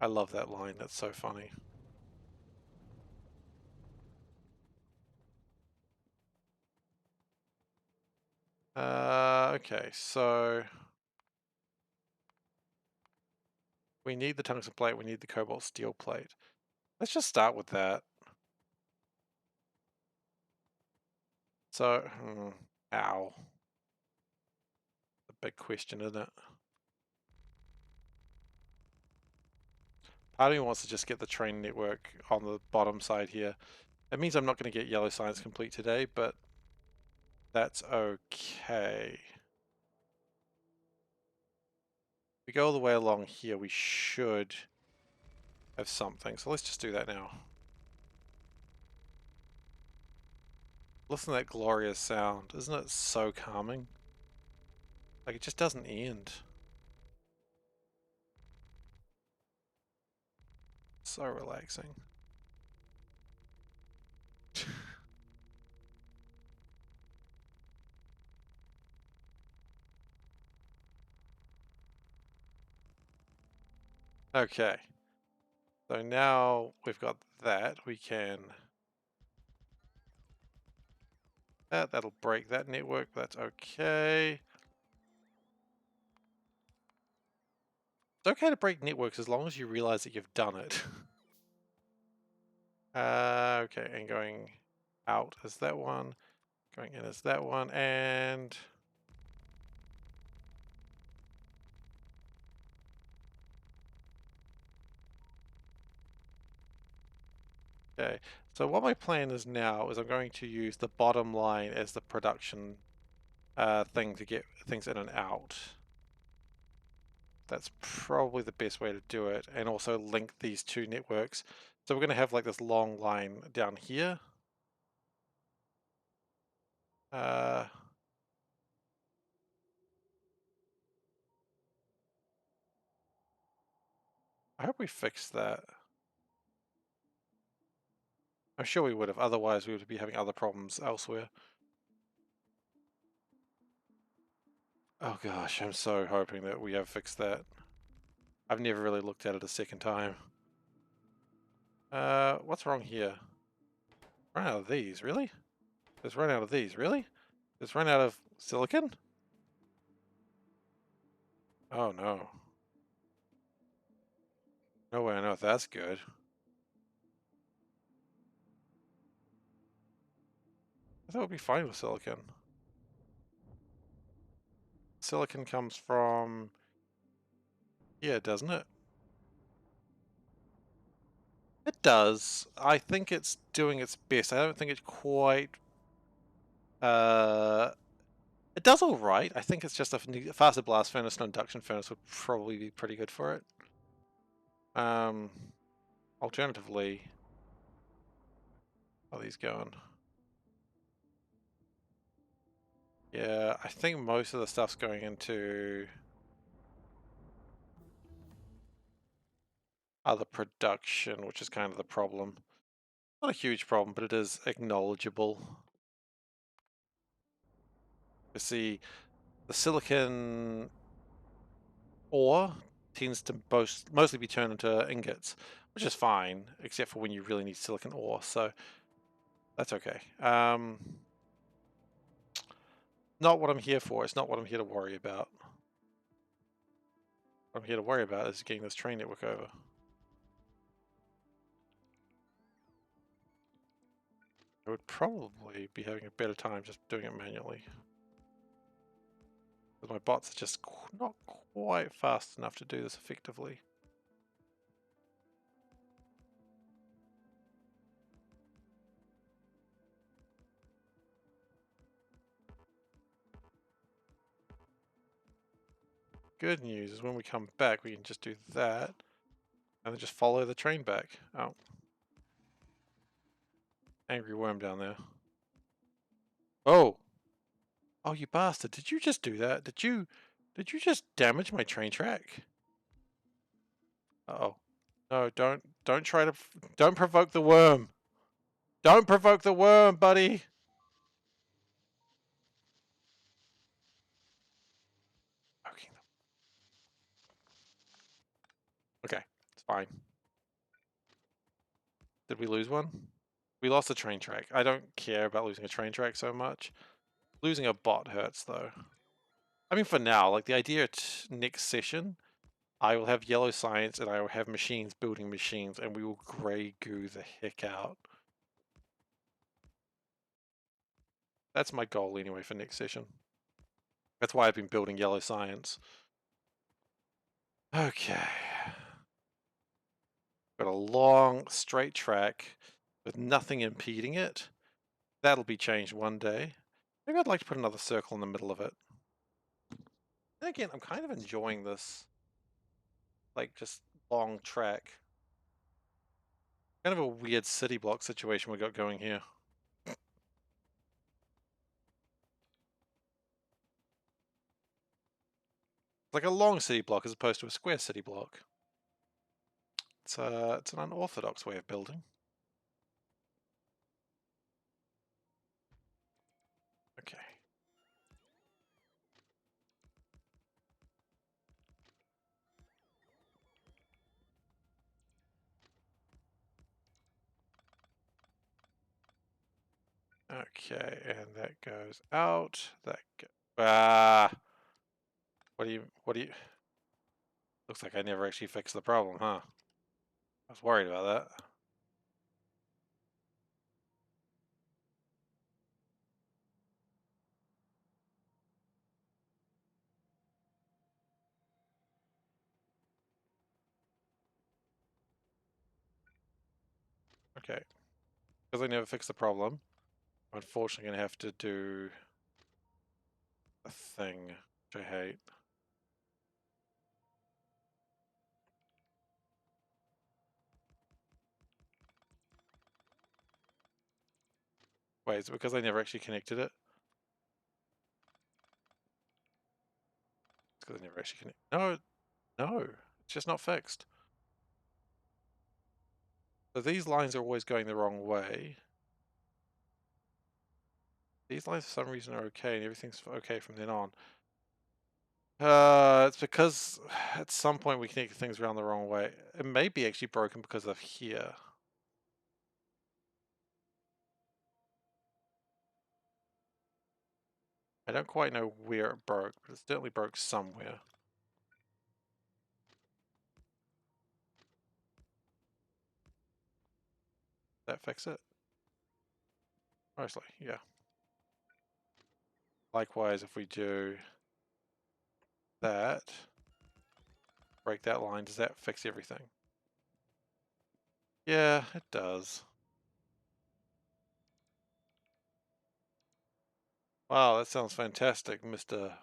A: I love that line. That's so funny. Okay, so... We need the tungsten plate, we need the cobalt steel plate. Let's just start with that. So, ow. A big question, isn't it? Part of me wants to just get the train network on the bottom side here. That means I'm not going to get yellow science complete today, but that's okay. If we go all the way along here, we should have something. So let's just do that now. Listen to that glorious sound. Isn't it so calming? Like, it just doesn't end. So relaxing. Okay. So now we've got that. We can... That'll break that network. That's okay. It's okay to break networks as long as you realize that you've done it. Okay, and going out is that one. Going in is that one, and... Okay, so what my plan is now is I'm going to use the bottom line as the production thing to get things in and out. That's probably the best way to do it, and also link these two networks. So we're going to have like this long line down here. I hope we fixed that. I'm sure we would have, otherwise we would be having other problems elsewhere. Oh gosh, I'm so hoping that we have fixed that. I've never really looked at it a second time. What's wrong here? Run out of these, really? Just run out of these, really? Just run out of silicon? Oh no. No way I know if that's good. I thought we'd be fine with silicon. Silicon comes from here, doesn't it? It does. I think it's doing its best. I don't think it quite... It does all right. I think it's just a faster blast furnace and induction furnace would probably be pretty good for it. Alternatively... How are these going? Yeah, I think most of the stuff's going into other production, which is kind of the problem. Not a huge problem, but it is acknowledgeable. You see, the silicon ore tends to mostly be turned into ingots, which is fine, except for when you really need silicon ore, so that's okay. Not what I'm here for. It's not what I'm here to worry about. What I'm here to worry about is getting this train network over. I would probably be having a better time just doing it manually. Because my bots are just not quite fast enough to do this effectively. Good news is when we come back, we can just do that and then just follow the train back. Oh. Angry worm down there. Oh! Oh, you bastard. Did you just do that? Did you just damage my train track? Uh-oh. No, don't try to, don't provoke the worm. Don't provoke the worm, buddy. Okay, it's fine. Did we lose one? We lost a train track. I don't care about losing a train track so much. Losing a bot hurts though. I mean, for now, like the idea next session, I will have yellow science and I will have machines building machines and we will grey goo the heck out. That's my goal anyway for next session. That's why I've been building yellow science. Okay. Got a long straight track with nothing impeding it. That'll be changed one day. Maybe I'd like to put another circle in the middle of it. And again, I'm kind of enjoying this, like, just long track. Kind of a weird city block situation we got going here. Like a long city block as opposed to a square city block. It's an unorthodox way of building. Okay. Okay, and that goes out. What do you, looks like I never actually fixed the problem, huh? I was worried about that. Okay. Because I never fixed the problem, I'm unfortunately going to have to do a thing, which I hate. Wait, is it because I never actually connected it? It's because I never actually connected. No, it's just not fixed. So these lines are always going the wrong way. These lines for some reason are okay and everything's okay from then on. It's because at some point we connected things around the wrong way. It may be actually broken because of here. I don't quite know where it broke, but it certainly broke somewhere. That fix it? Mostly, yeah. Likewise, if we do that, break that line, does that fix everything? Yeah, it does. Wow, that sounds fantastic, Mr.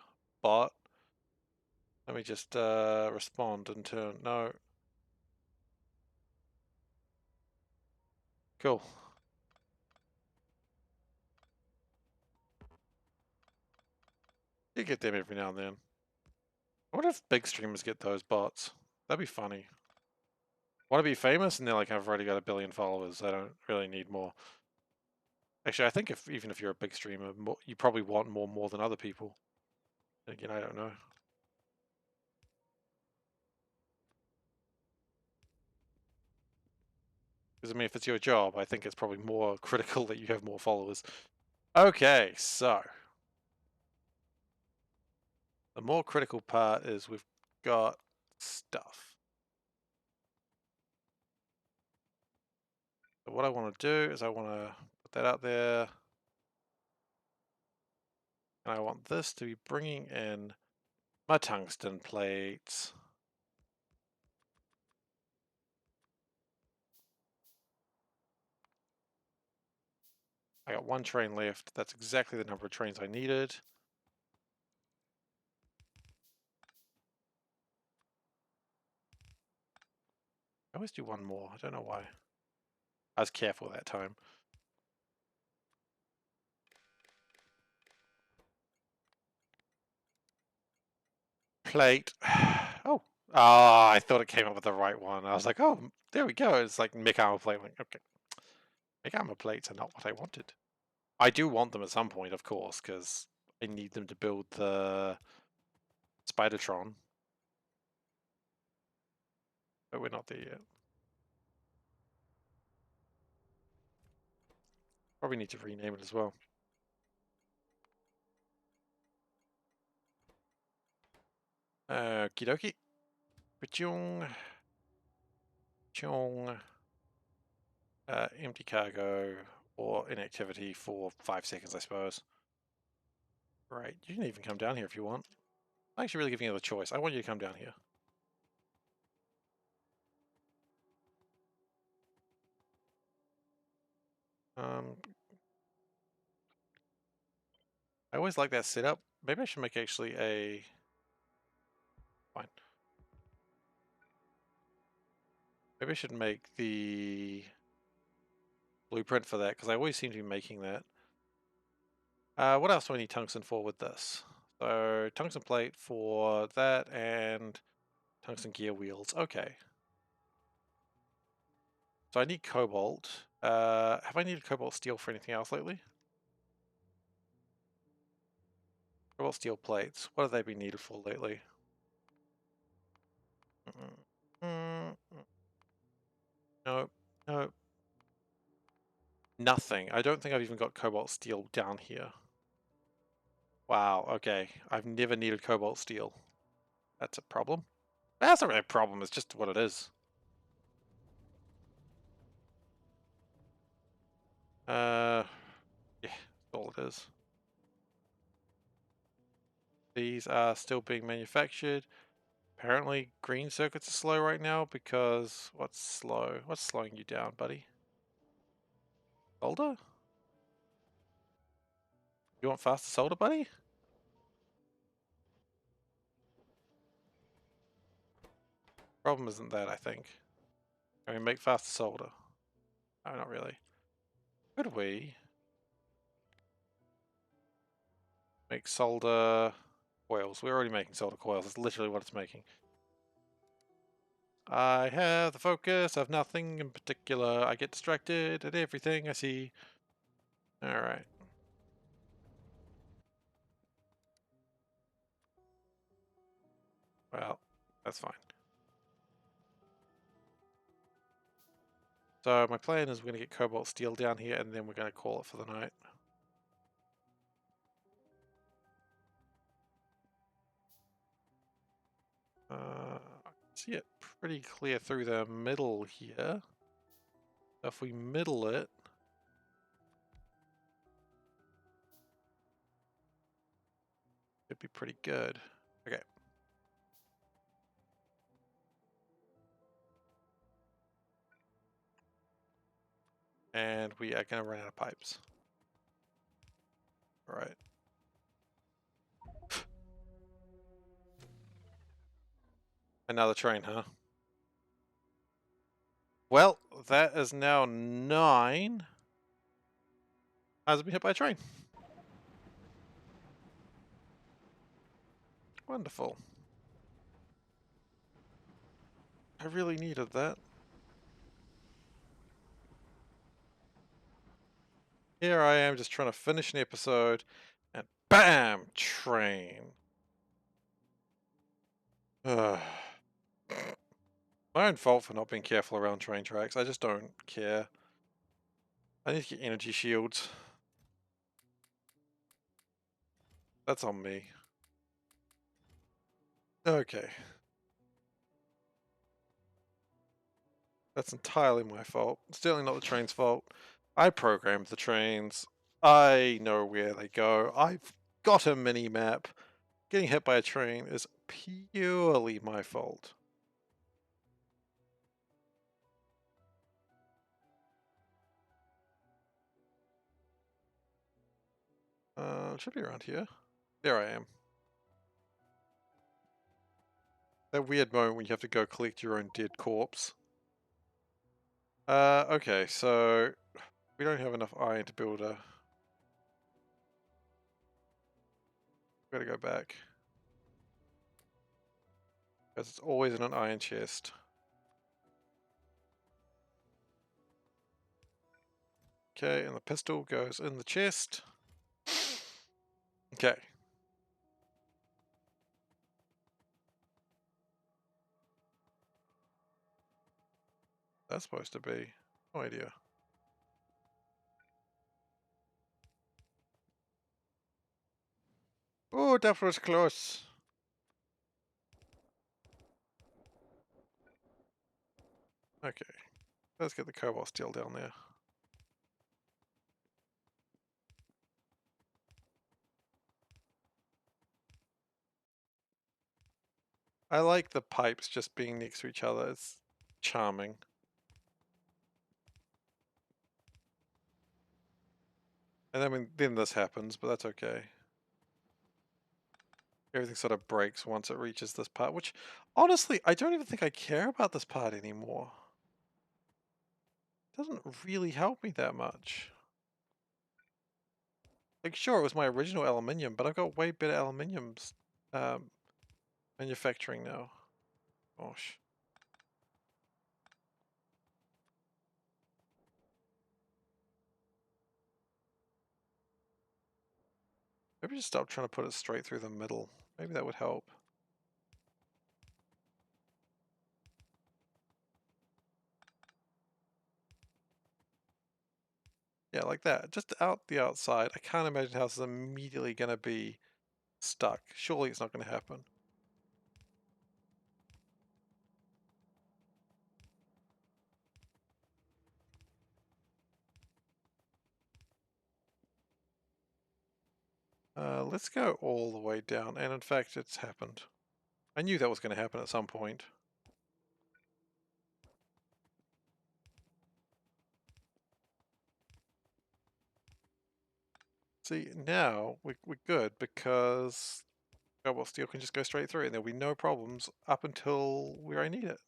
A: Bot. Let me just respond and turn. No. Cool. You get them every now and then. I wonder if big streamers get those bots. That'd be funny. Want to be famous? And they're like, I've already got 1 billion followers. I don't really need more. Actually, I think even if you're a big streamer, you probably want more than other people. Again, I don't know. Because, I mean, if it's your job, I think it's probably more critical that you have more followers. Okay, so. The more critical part is we've got stuff. So what I want to do is I want to put that out there. And I want this to be bringing in my tungsten plates. I got 1 train left. That's exactly the number of trains I needed. I always do 1 more. I don't know why. I was careful that time. Plate. Oh. Ah, I thought it came up with the right one. I was like, oh, there we go. It's like mech armor plate. Like, okay. Mech armor plates are not what I wanted. I do want them at some point, of course, because I need them to build the Spidertron. But we're not there yet. Probably need to rename it as well. Okie dokie. Pachung. Chung. Empty cargo or inactivity for 5 seconds, I suppose. Right, you can even come down here if you want. I'm actually really giving you the choice. I want you to come down here. I always like that setup. Maybe I should make actually a... Fine. Maybe I should make the blueprint for that, because I always seem to be making that. What else do I need tungsten for with this? So, tungsten plate for that, and tungsten gear wheels. Okay. So I need cobalt. Have I needed cobalt steel for anything else lately? Cobalt steel plates. What have they been needed for lately? Nope. Nope. Nothing. I don't think I've even got cobalt steel down here. Wow, okay. I've never needed cobalt steel. That's a problem. That's not really a problem, it's just what it is. Yeah, that's all it is. These are still being manufactured. Apparently green circuits are slow right now because... What's slow? What's slowing you down, buddy? Solder? You want faster solder, buddy? Problem isn't that, I think. Can we make faster solder? No, not really. Could we make solder coils? We're already making solder coils. That's literally what it's making. I have the focus of nothing in particular. I get distracted at everything I see. Alright. Well, that's fine. So my plan is we're going to get cobalt steel down here and then we're going to call it for the night. I see it pretty clear through the middle here. If we middle it, it'd be pretty good. Okay. And we are going to run out of pipes. All right. Another train, huh? Well, that is now 9. Has been hit by a train. Wonderful. I really needed that. Here I am just trying to finish an episode and BAM! Train. My own fault for not being careful around train tracks. I just don't care. I need to get energy shields. That's on me. Okay. That's entirely my fault. It's certainly not the train's fault. I programmed the trains. I know where they go. I've got a mini-map. Getting hit by a train is purely my fault. It should be around here. There I am. That weird moment when you have to go collect your own dead corpse. Okay, so we don't have enough iron to build a... Gotta go back. Because it's always in an iron chest. Okay, and the pistol goes in the chest. Okay. That's supposed to be. No idea. Oh, that was close. Okay. Let's get the cobalt steel down there. I like the pipes just being next to each other. It's charming. And then this happens, but that's okay. Everything sort of breaks once it reaches this part, which honestly, I don't even think I care about this part anymore. It doesn't really help me that much. Like, sure, it was my original aluminium, but I've got way better aluminiums manufacturing now. Gosh. Maybe just stop trying to put it straight through the middle. Maybe that would help. Yeah, like that. Just out the outside. I can't imagine how this is immediately going to be stuck. Surely it's not going to happen. Let's go all the way down. And in fact, it's happened. I knew that was going to happen at some point. See, now we're good because cobalt steel can just go straight through and there'll be no problems up until where I need it.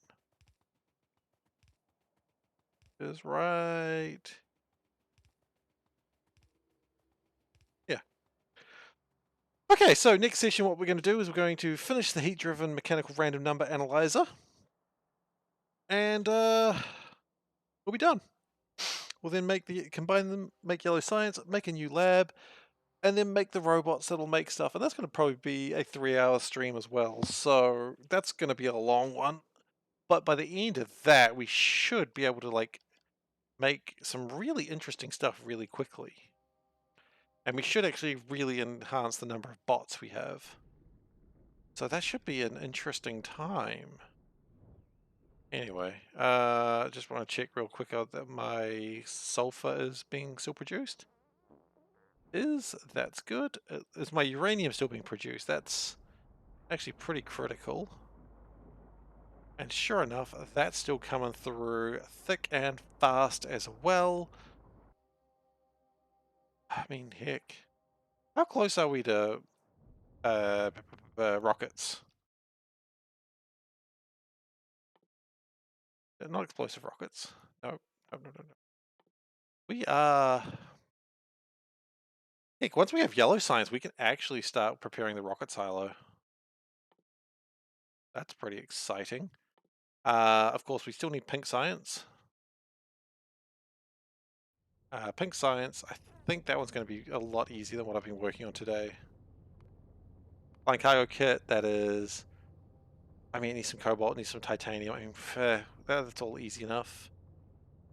A: Is right. Yeah. Okay, so next session what we're going to do is we're going to finish the heat-driven mechanical random number analyzer. And we'll be done. We'll then combine them, make yellow science, make a new lab, and then make the robots that'll make stuff. And that's going to probably be a 3-hour stream as well. So that's going to be a long one. But by the end of that, we should be able to like make some really interesting stuff really quickly. And we should actually really enhance the number of bots we have. So that should be an interesting time. Anyway, just want to check real quick out that my sulfur is being still produced. That's good. Is my uranium still being produced? That's actually pretty critical. And sure enough, that's still coming through thick and fast as well. I mean, heck. How close are we to rockets? Not explosive rockets. No. We are... Heck, once we have yellow science, we can actually start preparing the rocket silo. That's pretty exciting. Of course, we still need pink science. Pink science, I think that one's going to be a lot easier than what I've been working on today. Flying cargo kit, that is... I mean, it needs some cobalt, it needs some titanium. I mean, that's all easy enough.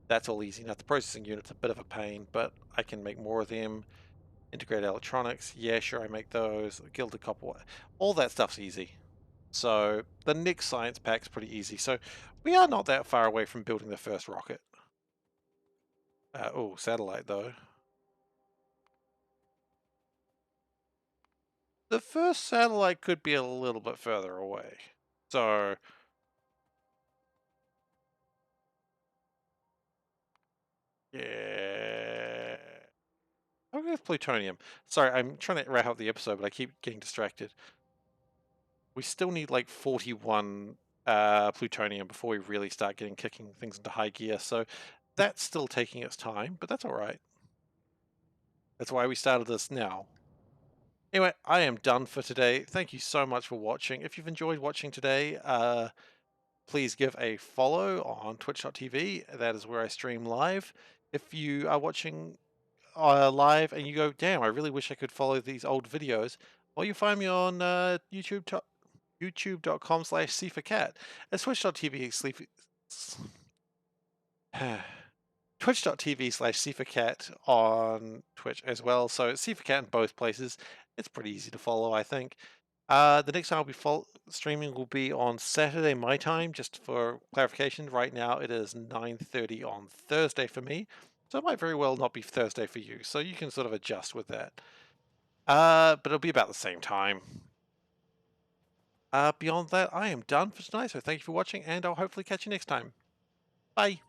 A: That's all easy enough. The processing unit's a bit of a pain, but I can make more of them. Integrated electronics, yeah, sure, I make those. Gilded copper, all that stuff's easy. So the next science pack's pretty easy. So we are not that far away from building the first rocket. Oh, satellite though. The first satellite could be a little bit further away. So yeah. Okay, with plutonium. Sorry, I'm trying to wrap up the episode, but I keep getting distracted. We still need like 41 plutonium before we really start kicking things into high gear. So that's still taking its time, but that's all right. That's why we started this now. Anyway, I am done for today. Thank you so much for watching. If you've enjoyed watching today, please give a follow on twitch.tv. That is where I stream live. If you are watching live and you go, damn, I really wish I could follow these old videos, well, you find me on youtube.com/SeiferKatt. It's twitch.tv twitch.tv/SeiferKatt on Twitch as well. So SeiferKatt in both places. It's pretty easy to follow, I think. The next time I'll be streaming will be on Saturday my time, just for clarification. Right now it is 9:30 on Thursday for me, so it might very well not be Thursday for you, so you can sort of adjust with that. But it'll be about the same time. Beyond that, I am done for tonight, so thank you for watching, and I'll hopefully catch you next time. Bye!